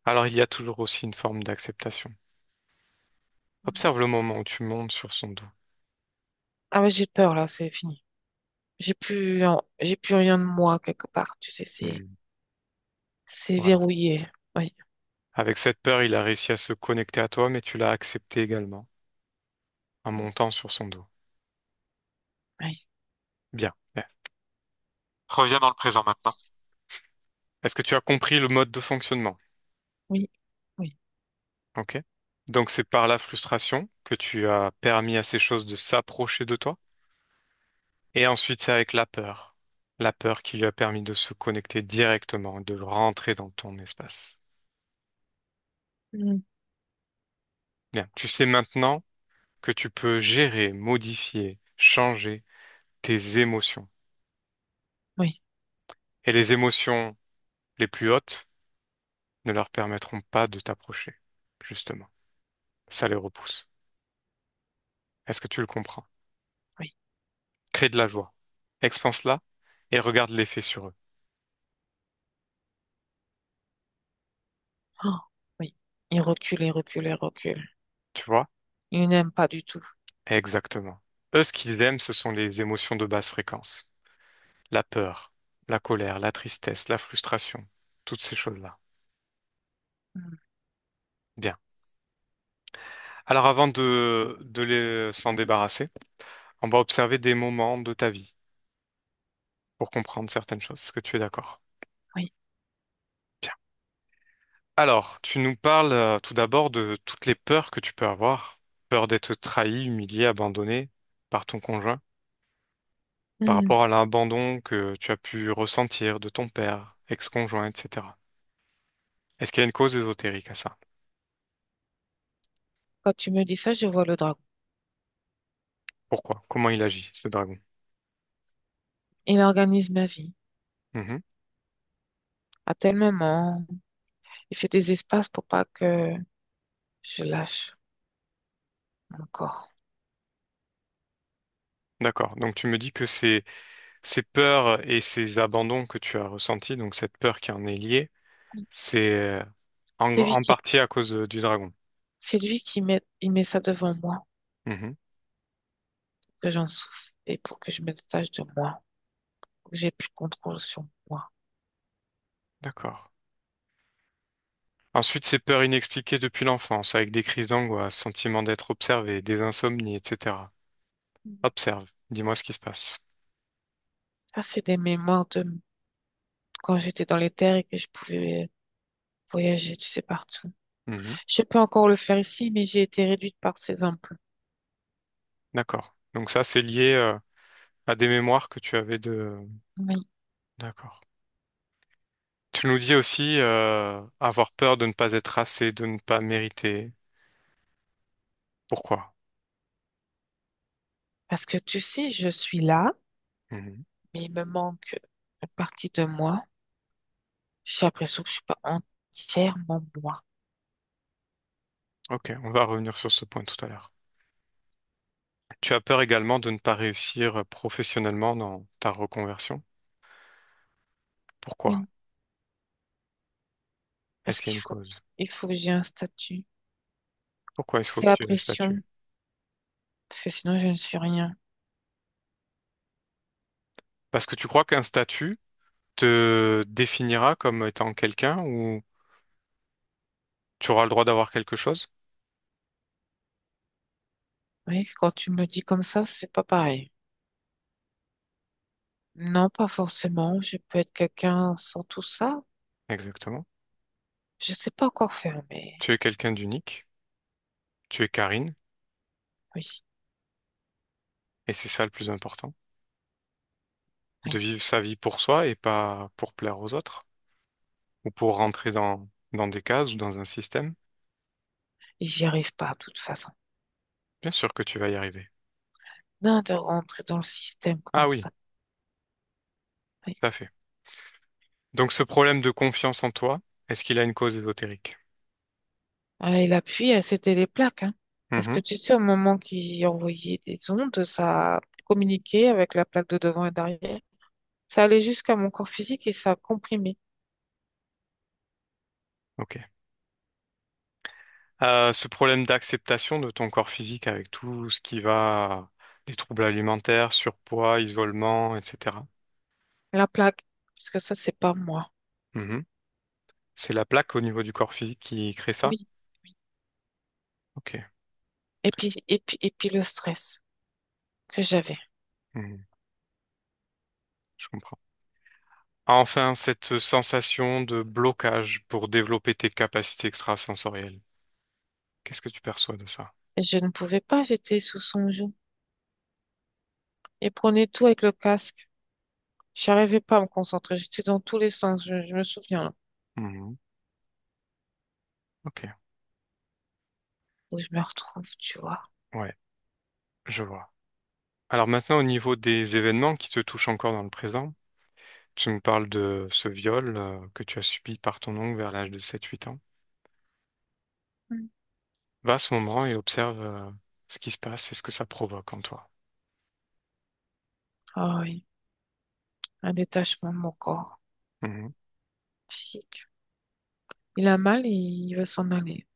Alors il y a toujours aussi une forme d'acceptation. Observe le moment où tu montes sur son dos. Ah ouais, j'ai peur là, c'est fini. J'ai plus rien de moi quelque part. Tu sais, Mhm. c'est Voilà. verrouillé. Oui, Avec cette peur, il a réussi à se connecter à toi, mais tu l'as accepté également en montant sur son dos. oui, Bien. Bien. Reviens dans le présent maintenant. Est-ce que tu as compris le mode de fonctionnement? oui, oui. Ok. Donc c'est par la frustration que tu as permis à ces choses de s'approcher de toi. Et ensuite c'est avec la peur. La peur qui lui a permis de se connecter directement, de rentrer dans ton espace. Mm, Bien. Tu sais maintenant que tu peux gérer, modifier, changer tes émotions. oui. Et les émotions les plus hautes ne leur permettront pas de t'approcher, justement. Ça les repousse. Est-ce que tu le comprends? Oui. Crée de la joie. Expanse-la et regarde l'effet sur eux. Oh, oui. Il recule, il recule, il recule. Tu vois? Il n'aime pas du tout. Exactement. Eux, ce qu'ils aiment, ce sont les émotions de basse fréquence. La peur, la colère, la tristesse, la frustration. Toutes ces choses-là. Mm, Bien. Alors avant s'en débarrasser, on va observer des moments de ta vie pour comprendre certaines choses. Est-ce que tu es d'accord? Oui. Bien. Alors, tu nous parles tout d'abord de toutes les peurs que tu peux avoir. Peur d'être trahi, humilié, abandonné par ton conjoint, par Hmm. rapport à l'abandon que tu as pu ressentir de ton père, ex-conjoint, etc. Est-ce qu'il y a une cause ésotérique à ça? Quand tu me dis ça, je vois le dragon. Pourquoi? Comment il agit, ce dragon? Il organise ma vie. Mhm. À tel moment, il fait des espaces pour pas que je lâche mon corps. D'accord. Donc tu me dis que ces peurs et ces abandons que tu as ressentis, donc cette peur qui en est liée, c'est C'est lui en qui, partie à cause du dragon. c'est lui qui met, il met ça devant moi, Mhm. que j'en souffre, et pour que je me détache de moi, pour que j'ai plus de contrôle sur moi. D'accord. Ensuite, ces peurs inexpliquées depuis l'enfance, avec des crises d'angoisse, sentiment d'être observé, des insomnies, etc. Observe, dis-moi ce qui se passe. Ça, c'est des mémoires de quand j'étais dans les terres et que je pouvais voyager, tu sais, partout. Mhm. Je peux encore le faire ici, mais j'ai été réduite par ces implants. D'accord. Donc ça, c'est lié à des mémoires que tu avais de... Oui, D'accord. Tu nous dis aussi avoir peur de ne pas être assez, de ne pas mériter. Pourquoi? parce que tu sais, je suis là, Mhm. mais il me manque une partie de moi. J'ai l'impression que je suis pas entièrement moi. Ok, on va revenir sur ce point tout à l'heure. Tu as peur également de ne pas réussir professionnellement dans ta reconversion. Pourquoi? Oui, parce Est-ce qu'il y a une cause? il faut que j'ai un statut. Pourquoi il faut C'est que la tu aies le pression, statut? parce que sinon je ne suis rien. Parce que tu crois qu'un statut te définira comme étant quelqu'un ou tu auras le droit d'avoir quelque chose? Oui, quand tu me dis comme ça, c'est pas pareil. Non, pas forcément. Je peux être quelqu'un sans tout ça. Exactement. Je sais pas encore faire, mais Tu es quelqu'un d'unique. Tu es Karine. oui, Et c'est ça le plus important. De oui. vivre sa vie pour soi et pas pour plaire aux autres ou pour rentrer dans des cases ou dans un système. Et j'y arrive pas de toute façon. Bien sûr que tu vas y arriver. Non, de rentrer dans le système Ah comme oui, ça. Oui. tout à fait. Donc ce problème de confiance en toi, est-ce qu'il a une cause ésotérique? Ah, et l'appui, c'était les plaques, hein. Parce que Mhm. tu sais, au moment qu'il envoyait des ondes, ça communiquait avec la plaque de devant et d'arrière. Ça allait jusqu'à mon corps physique et ça comprimait. Ok. Ce problème d'acceptation de ton corps physique avec tout ce qui va, les troubles alimentaires, surpoids, isolement, etc. La plaque, parce que ça, c'est pas moi. Mhm. C'est la plaque au niveau du corps physique qui crée ça? Oui. Oui. Ok. Et puis le stress que j'avais. Mhm. Je comprends. Enfin, cette sensation de blocage pour développer tes capacités extrasensorielles. Qu'est-ce que tu perçois de ça? Et je ne pouvais pas, j'étais sous son joug. Il prenait tout avec le casque. J'arrivais pas à me concentrer. J'étais dans tous les sens. Je me souviens Mhm. Ok. où je me retrouve, tu vois. Ouais, je vois. Alors maintenant, au niveau des événements qui te touchent encore dans le présent, tu me parles de ce viol que tu as subi par ton oncle vers l'âge de 7 8 ans. Mm. Va à ce moment et observe ce qui se passe et ce que ça provoque en toi. Ah oui, un détachement de mon corps Mhm. physique. Il a mal et il veut s'en aller.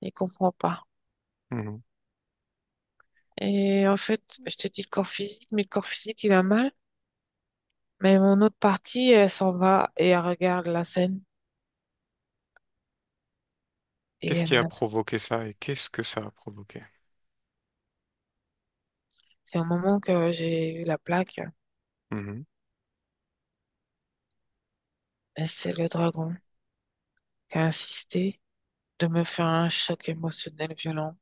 Il comprend pas. Mhm. Et en fait, je te dis le corps physique, mais le corps physique, il a mal. Mais mon autre partie, elle s'en va et elle regarde la scène. Et Qu'est-ce qui elle, a provoqué ça et qu'est-ce que ça a provoqué? c'est au moment que j'ai eu la plaque. Mhm. Et c'est le dragon qui a insisté de me faire un choc émotionnel violent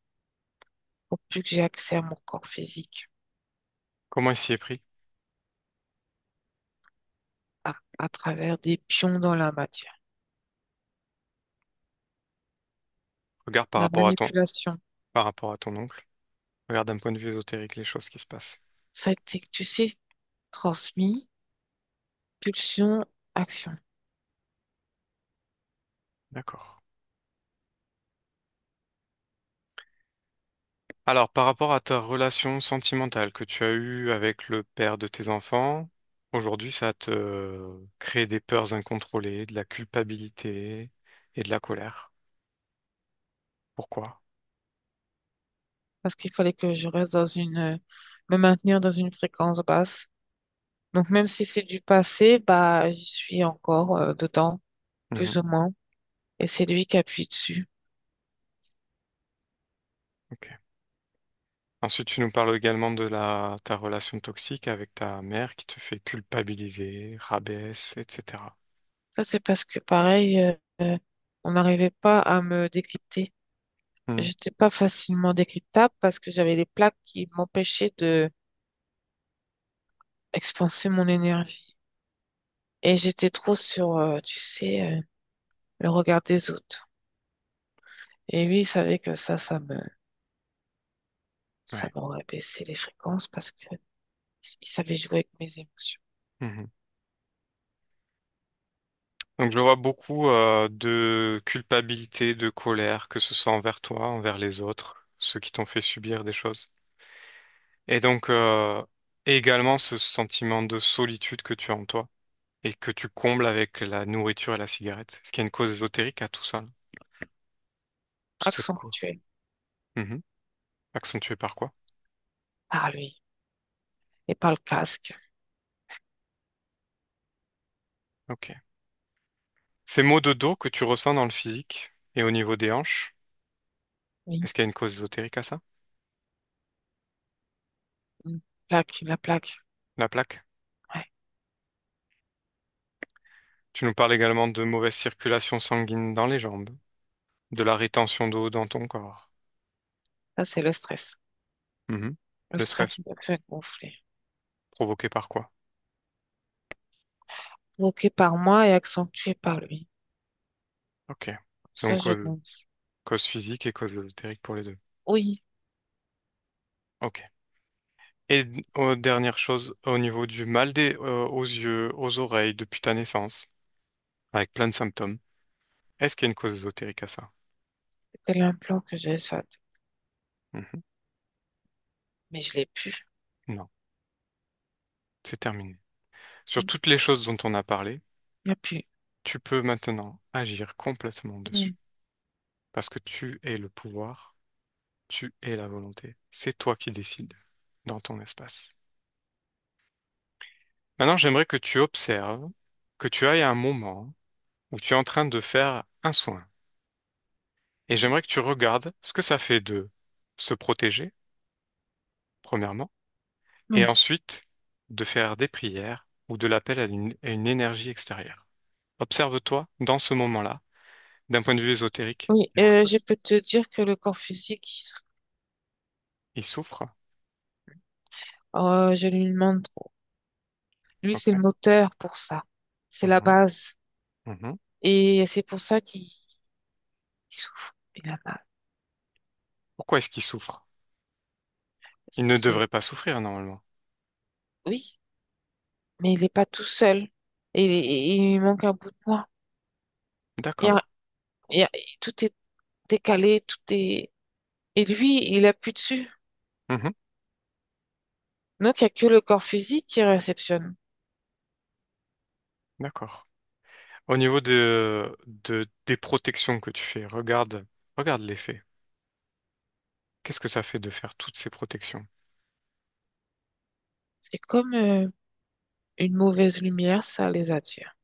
pour plus que j'ai accès à mon corps physique Comment il s'y est pris? à travers des pions dans la matière. Regarde La manipulation, par rapport à ton oncle. Regarde d'un point de vue ésotérique les choses qui se passent. ça a été, tu sais, transmis, pulsion, action. D'accord. Alors, par rapport à ta relation sentimentale que tu as eue avec le père de tes enfants, aujourd'hui, ça te crée des peurs incontrôlées, de la culpabilité et de la colère. Pourquoi? Parce qu'il fallait que je reste me maintenir dans une fréquence basse. Donc même si c'est du passé, bah j'y suis encore dedans, plus Mhm. ou moins. Et c'est lui qui appuie dessus. Ok. Ensuite, tu nous parles également de ta relation toxique avec ta mère qui te fait culpabiliser, rabaisse, etc. Ça c'est parce que pareil, on n'arrivait pas à me décrypter. Mhm. J'étais pas facilement décryptable parce que j'avais des plaques qui m'empêchaient de expanser mon énergie. Et j'étais trop sur, tu sais, le regard des autres. Et lui, il savait que ça Ouais. m'aurait baissé les fréquences parce que il savait jouer avec mes émotions. Mhm. Donc je vois beaucoup de culpabilité, de colère, que ce soit envers toi, envers les autres, ceux qui t'ont fait subir des choses. Et donc également ce sentiment de solitude que tu as en toi et que tu combles avec la nourriture et la cigarette. Est-ce qu'il y a une cause ésotérique à tout ça, là? Toute cette cause. Accentué Mhm. Accentuée par quoi? par lui et par le casque. Ok. Ces maux de dos que tu ressens dans le physique et au niveau des hanches, Oui, est-ce qu'il y a une cause ésotérique à ça? une la plaque. La plaque? Ouais, Tu nous parles également de mauvaise circulation sanguine dans les jambes, de la rétention d'eau dans ton corps. ça c'est le stress. Mhm. Le Le stress stress me fait gonfler. provoqué par quoi? Provoqué par moi et accentué par lui. Ok. Ça, Donc je gonfle. cause physique et cause ésotérique pour les deux. Oui, Ok. Et dernière chose, au niveau du mal aux yeux, aux oreilles depuis ta naissance, avec plein de symptômes, est-ce qu'il y a une cause ésotérique à ça? c'était l'implant que j'ai sur la tête. Mhm. Mais je l'ai pu. Non, c'est terminé. Sur Il toutes les choses dont on a parlé, n'y a plus. tu peux maintenant agir complètement dessus. Mm. Parce que tu es le pouvoir, tu es la volonté. C'est toi qui décides dans ton espace. Maintenant, j'aimerais que tu observes, que tu ailles à un moment où tu es en train de faire un soin. Et j'aimerais que tu regardes ce que ça fait de se protéger, premièrement, et Oui, ensuite de faire des prières ou de l'appel à une énergie extérieure. Observe-toi dans ce moment-là, d'un point de vue ésotérique. oui, je peux te dire que le corps physique, Il souffre. je lui demande trop. Lui, c'est le Ok. moteur pour ça. C'est la Mhm. base. Mhm. Et c'est pour ça qu'il souffre. Il a mal. Pourquoi est-ce qu'il souffre? Parce Il que ne c'est, devrait pas souffrir normalement. oui, mais il n'est pas tout seul. Et il lui manque un bout de moi. Il y D'accord. a, tout est décalé, tout est... Et lui, il appuie dessus. Mhm. Donc, il n'y a que le corps physique qui réceptionne. D'accord. Au niveau des protections que tu fais, regarde l'effet. Qu'est-ce que ça fait de faire toutes ces protections? C'est comme une mauvaise lumière, ça les attire.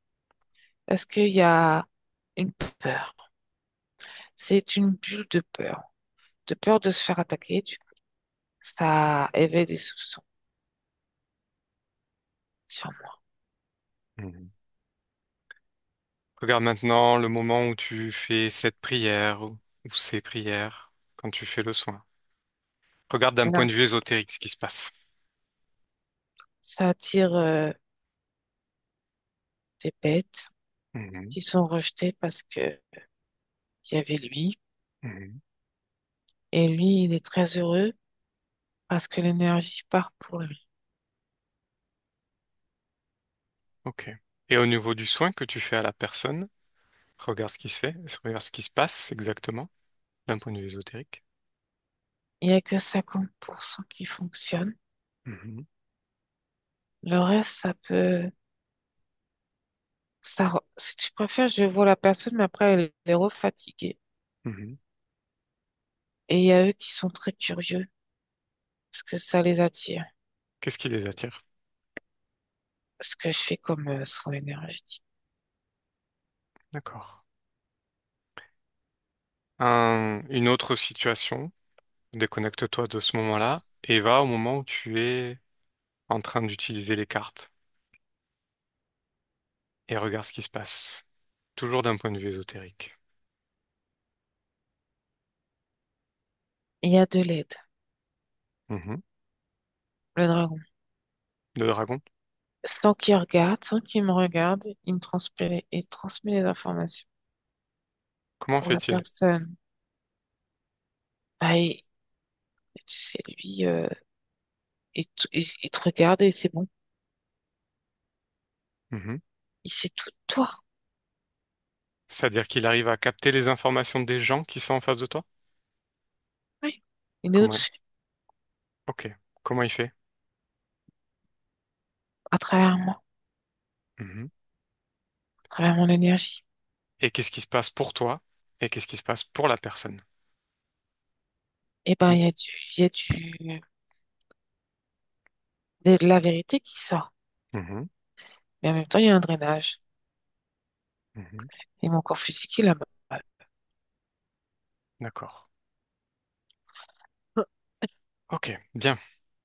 Parce qu'il y a une peur. C'est une bulle de peur de se faire attaquer. Du coup, ça éveille des soupçons sur moi. Mhm. Regarde maintenant le moment où tu fais cette prière ou ces prières, quand tu fais le soin. Regarde d'un point Là, de vue ésotérique ce qui se passe. ça attire des bêtes Mhm, qui sont rejetées parce que il y avait lui. mhm. Et lui, il est très heureux parce que l'énergie part pour lui. Ok. Et au niveau du soin que tu fais à la personne, regarde ce qui se fait, regarde ce qui se passe exactement d'un point de vue ésotérique. Il n'y a que 50% qui fonctionne. Mhm, Le reste, si tu préfères, je vois la personne, mais après, elle est refatiguée. mhm. Et il y a eux qui sont très curieux parce que ça les attire. Qu'est-ce qui les attire? Ce que je fais comme soin énergétique. D'accord. Une autre situation, déconnecte-toi de ce moment-là et va au moment où tu es en train d'utiliser les cartes et regarde ce qui se passe. Toujours d'un point de vue ésotérique. Il y a de l'aide. Mhm. Le dragon. Le dragon, Sans qu'il regarde, sans qu'il me regarde, il transmet les informations comment pour la fait-il? personne. Bah, tu sais, lui, il te regarde et c'est bon. Mhm. Il sait tout de toi. C'est-à-dire qu'il arrive à capter les informations des gens qui sont en face de toi? Oui. Il est Comment? au-dessus, Ok. Comment il fait? à travers moi, Mhm. à travers mon énergie. Et qu'est-ce qui se passe pour toi? Et qu'est-ce qui se passe pour la personne? Et ben, de la vérité qui sort. Mhm. Mais en même temps, il y a un drainage. Mhm. Et mon corps physique, il a mal. D'accord. Ok, bien.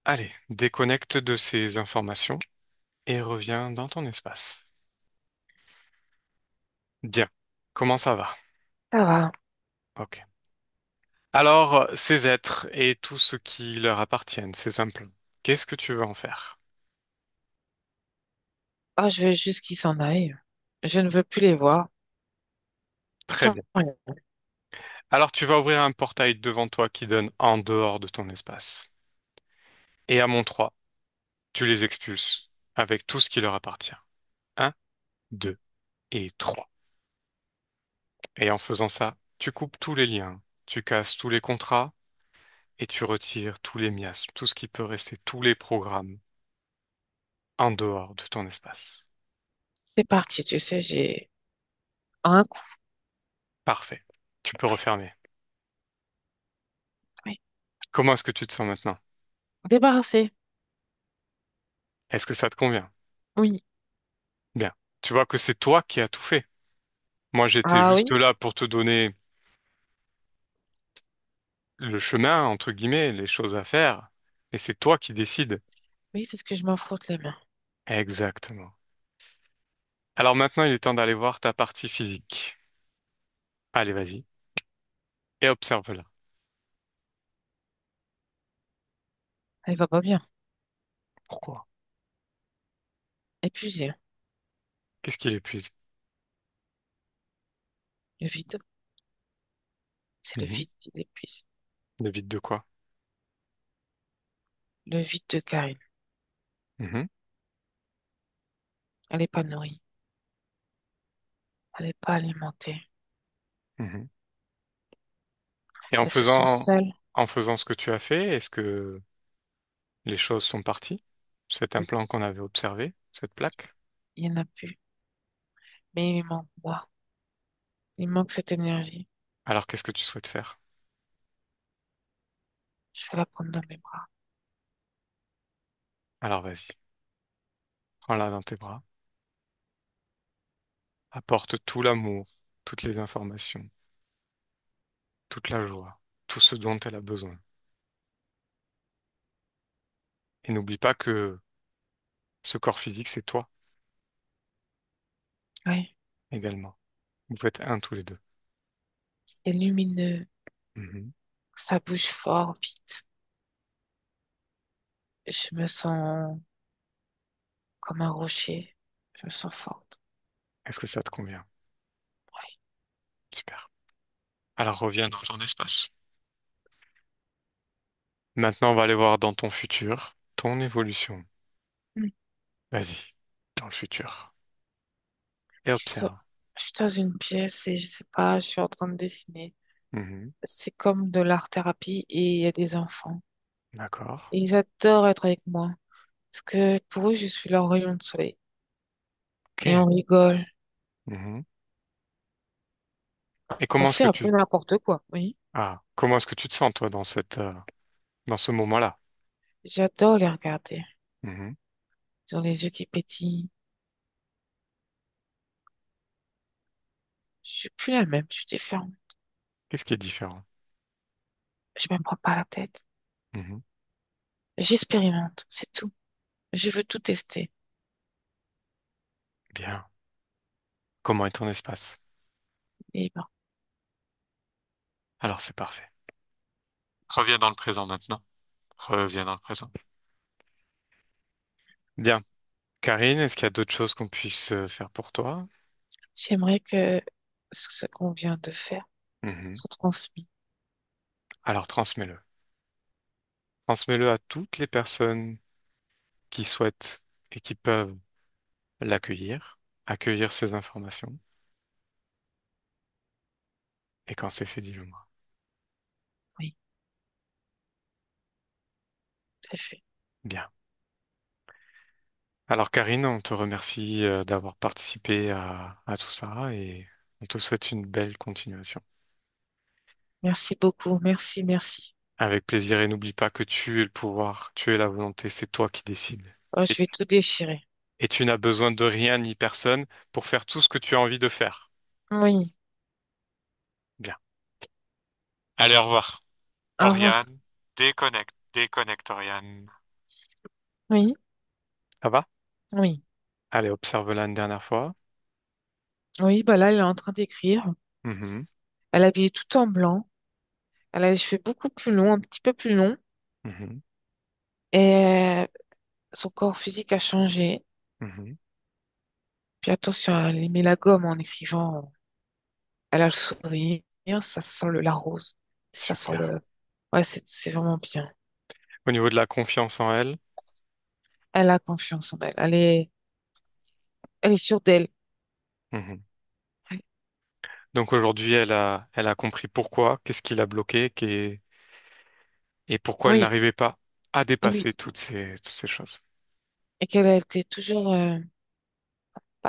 Allez, déconnecte de ces informations et reviens dans ton espace. Bien. Comment ça va? Ça va. Ok. Alors, ces êtres et tout ce qui leur appartiennent, ces implants, qu'est-ce que tu veux en faire? Ah, je veux juste qu'ils s'en aillent. Je ne veux plus les voir. Très Plus bien. rien. Alors, tu vas ouvrir un portail devant toi qui donne en dehors de ton espace. Et à mon 3, tu les expulses avec tout ce qui leur appartient. Un, 2 et 3. Et en faisant ça, tu coupes tous les liens, tu casses tous les contrats et tu retires tous les miasmes, tout ce qui peut rester, tous les programmes en dehors de ton espace. C'est parti, tu sais, j'ai un coup. Parfait. Tu peux refermer. Oui. Comment est-ce que tu te sens maintenant? Débarrassé. Est-ce que ça te convient? Oui. Bien. Tu vois que c'est toi qui as tout fait. Moi, j'étais Ah juste oui? là pour te donner le chemin, entre guillemets, les choses à faire. Et c'est toi qui décides. Oui, parce que je m'en frotte les mains. Exactement. Alors maintenant, il est temps d'aller voir ta partie physique. Allez, vas-y. Et observe-la. Elle va pas bien. Pourquoi? Épuisé. Qu'est-ce qui l'épuise? Le vide. C'est le Mhm. vide qui l'épuise. Le vide de quoi? Le vide de Karine. Mhm. Elle n'est pas nourrie. Elle n'est pas alimentée. Mhm. Et Elle se sent seule. en faisant ce que tu as fait, est-ce que les choses sont parties? Cet Oui, implant qu'on avait observé, cette plaque? il n'y en a plus. Mais il lui manque moi. Il manque cette énergie. Alors qu'est-ce que tu souhaites faire? Je vais la prendre dans mes bras. Alors vas-y, prends-la dans tes bras, apporte tout l'amour, toutes les informations, toute la joie, tout ce dont elle a besoin. Et n'oublie pas que ce corps physique, c'est toi Oui. également. Vous faites un tous les deux. C'est lumineux. Mhm. Ça bouge fort, vite. Je me sens comme un rocher. Je me sens forte. Est-ce que ça te convient? Ouais. Super. Alors reviens dans ton espace. Maintenant, on va aller voir dans ton futur, ton évolution. Mm. Vas-y, dans le futur. Et Je suis dans, observe. je suis dans une pièce et je sais pas, je suis en train de dessiner. Mhm. C'est comme de l'art-thérapie et il y a des enfants. D'accord. Et ils adorent être avec moi parce que pour eux, je suis leur rayon de soleil. Et on Ok. rigole. Mhm. Et On comment est-ce fait que un peu tu... n'importe quoi. Oui. comment est-ce que tu te sens, toi, dans ce moment-là? J'adore les regarder. Mhm. Ils ont les yeux qui pétillent. Je suis plus la même, je suis différente. Qu'est-ce qui est différent? Je me prends pas la tête. Mhm. J'expérimente, c'est tout. Je veux tout tester. Bien. Comment est ton espace? Et ben, Alors c'est parfait. Reviens dans le présent maintenant. Reviens dans le présent. Bien. Karine, est-ce qu'il y a d'autres choses qu'on puisse faire pour toi? j'aimerais que ce qu'on vient de faire Mhm. soit transmis. Alors transmets-le. Transmets-le à toutes les personnes qui souhaitent et qui peuvent l'accueillir, accueillir ces informations. Et quand c'est fait, dis-le moi. Oui, c'est fait. Bien. Alors Karine, on te remercie d'avoir participé à tout ça et on te souhaite une belle continuation. Merci beaucoup. Merci, merci. Avec plaisir et n'oublie pas que tu es le pouvoir, tu es la volonté, c'est toi qui décides. Oh, Et, je vais tout déchirer. et tu n'as besoin de rien ni personne pour faire tout ce que tu as envie de faire. Oui, Bien. Allez, au revoir. au revoir. Oriane, déconnecte, déconnecte Oriane. Oui, Ça va? oui. Allez, observe-la une dernière fois. Oui, bah là, elle est en train d'écrire. Mhm, Elle est habillée tout en blanc. Elle a les cheveux beaucoup plus longs, un petit peu plus longs. mhm, Et son corps physique a changé. mhm. Puis attention, elle met la gomme en écrivant. Elle a le sourire, ça sent le la rose. Ça sent Super. le... Ouais, c'est vraiment bien. Au niveau de la confiance en elle, Elle a confiance en elle. Elle est sûre d'elle. mhm. Ouais. Donc aujourd'hui, elle a compris pourquoi, qu'est-ce qui l'a bloqué, et pourquoi elle Oui, n'arrivait pas à oui. dépasser toutes ces choses. Et qu'elle a été toujours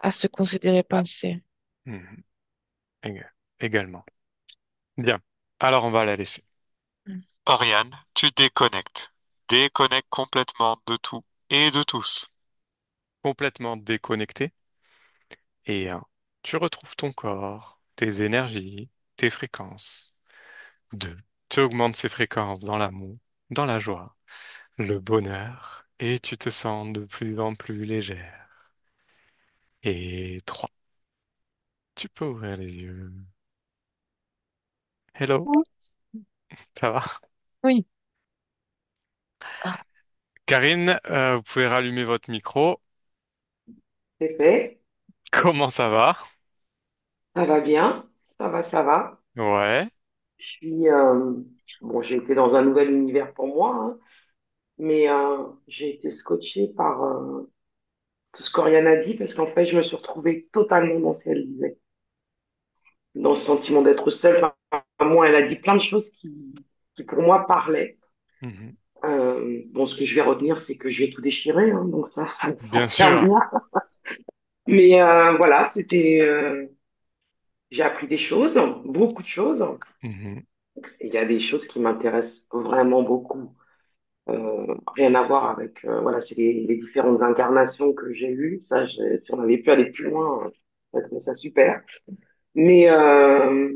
à se considérer pas assez. Mhm. Également. Bien. Alors on va la laisser. Mm. Oriane, tu déconnectes. Déconnecte complètement de tout et de tous. Complètement déconnecté. Et tu retrouves ton corps, tes énergies, tes fréquences. 2. Tu augmentes ces fréquences dans l'amour, dans la joie, le bonheur, et tu te sens de plus en plus légère. Et 3. Tu peux ouvrir les yeux. Hello, ça va? Oui. Ah, Karine, vous pouvez rallumer votre micro. C'est fait. Comment ça va? Ça va bien. Ça va, ça va. Ouais. Je suis, bon, j'ai été dans un nouvel univers pour moi, hein, mais j'ai été scotchée par tout ce qu'Oriane a dit parce qu'en fait, je me suis retrouvée totalement dans ce qu'elle disait, dans ce sentiment d'être seule. Enfin, moi, elle a dit plein de choses qui pour moi parlaient. Mhm. Bon, ce que je vais retenir, c'est que je vais tout déchirer, hein, donc ça Bien me ferme sûr. bien. Mais voilà, j'ai appris des choses, beaucoup de choses. Mhm. Il y a des choses qui m'intéressent vraiment beaucoup. Rien à voir avec, voilà, c'est les différentes incarnations que j'ai eues. Ça, si on avait pu aller plus loin, j'aurais trouvé ça super. Mais, euh,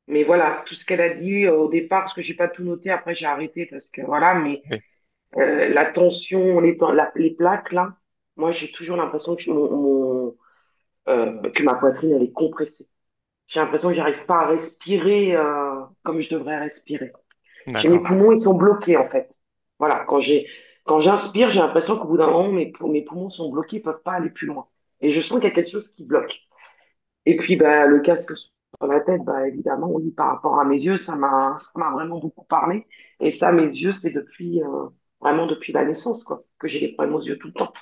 mais voilà, tout ce qu'elle a dit au départ, parce que j'ai pas tout noté, après j'ai arrêté parce que voilà, mais Oui. la tension, les plaques là, moi j'ai toujours l'impression que que ma poitrine, elle est compressée. J'ai l'impression que j'arrive pas à respirer comme je devrais respirer. J'ai mes D'accord. poumons, ils sont bloqués en fait. Voilà, quand j'inspire, j'ai l'impression qu'au bout d'un moment, mes poumons sont bloqués, ils peuvent pas aller plus loin. Et je sens qu'il y a quelque chose qui bloque. Et puis, bah, le casque sur la tête, bah, évidemment, oui, par rapport à mes yeux, ça m'a vraiment beaucoup parlé. Et ça, mes yeux, c'est depuis, vraiment depuis la naissance, quoi, que j'ai des problèmes aux yeux tout le temps.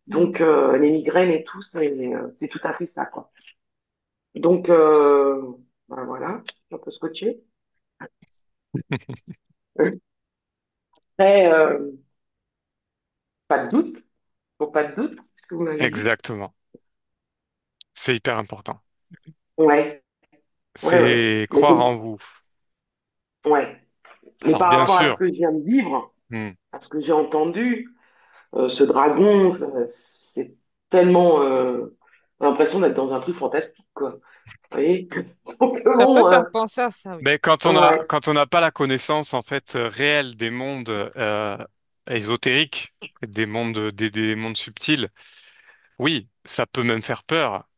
Donc, les migraines et tout, c'est tout à fait ça, quoi. Donc, bah, voilà, je suis un peu scotché. Après, pas de doute, faut pas de doute, c'est ce que vous m'avez dit. Exactement. C'est hyper important. Ouais, ouais. C'est Mais croire en vous. ouais. Mais Alors par bien rapport à ce sûr, que je viens de vivre, hmm, à ce que j'ai entendu, ce dragon, c'est tellement l'impression d'être dans un truc fantastique, quoi. Vous voyez? Donc Ça peut bon, faire penser à ça, oui. mais ouais. quand on n'a pas la connaissance en fait réelle des mondes ésotériques, des mondes subtils, oui, ça peut même faire peur.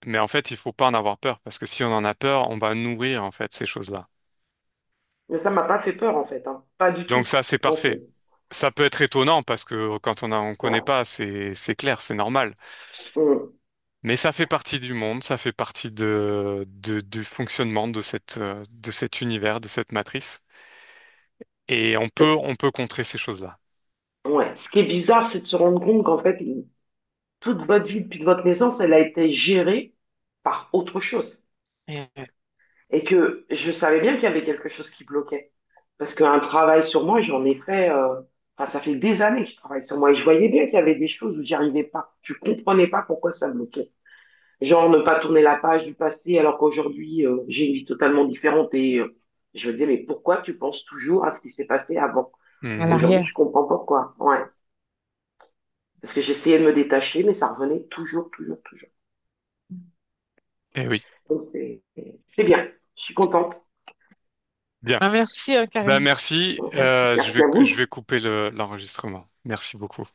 Mais en fait, il faut pas en avoir peur parce que si on en a peur, on va nourrir en fait ces choses-là. Mais ça m'a pas fait peur, en fait, hein. Pas du Donc tout. ça, c'est Donc, parfait. Ça peut être étonnant parce que quand on connaît voilà. pas, c'est clair, c'est normal. Mm. Mais ça fait partie du monde, ça fait partie du fonctionnement de cet univers, de cette matrice. Et on peut contrer ces choses-là. Ouais. Ce qui est bizarre, c'est de se rendre compte qu'en fait, toute votre vie depuis votre naissance, elle a été gérée par autre chose. Et- Et que je savais bien qu'il y avait quelque chose qui bloquait. Parce qu'un travail sur moi, j'en ai fait, enfin, ça fait des années que je travaille sur moi. Et je voyais bien qu'il y avait des choses où j'y arrivais pas. Je comprenais pas pourquoi ça bloquait. Genre ne pas tourner la page du passé alors qu'aujourd'hui, j'ai une vie totalement différente. Et je me disais, mais pourquoi tu penses toujours à ce qui s'est passé avant? À Mhm. Aujourd'hui, l'arrière. je comprends pourquoi. Ouais. Parce que j'essayais de me détacher, mais ça revenait toujours, toujours, toujours. Eh oui, Donc c'est bien. Je suis contente. bien. Ah, merci, Ben Karine. merci. Merci à Je vous. vais couper l'enregistrement. Merci beaucoup.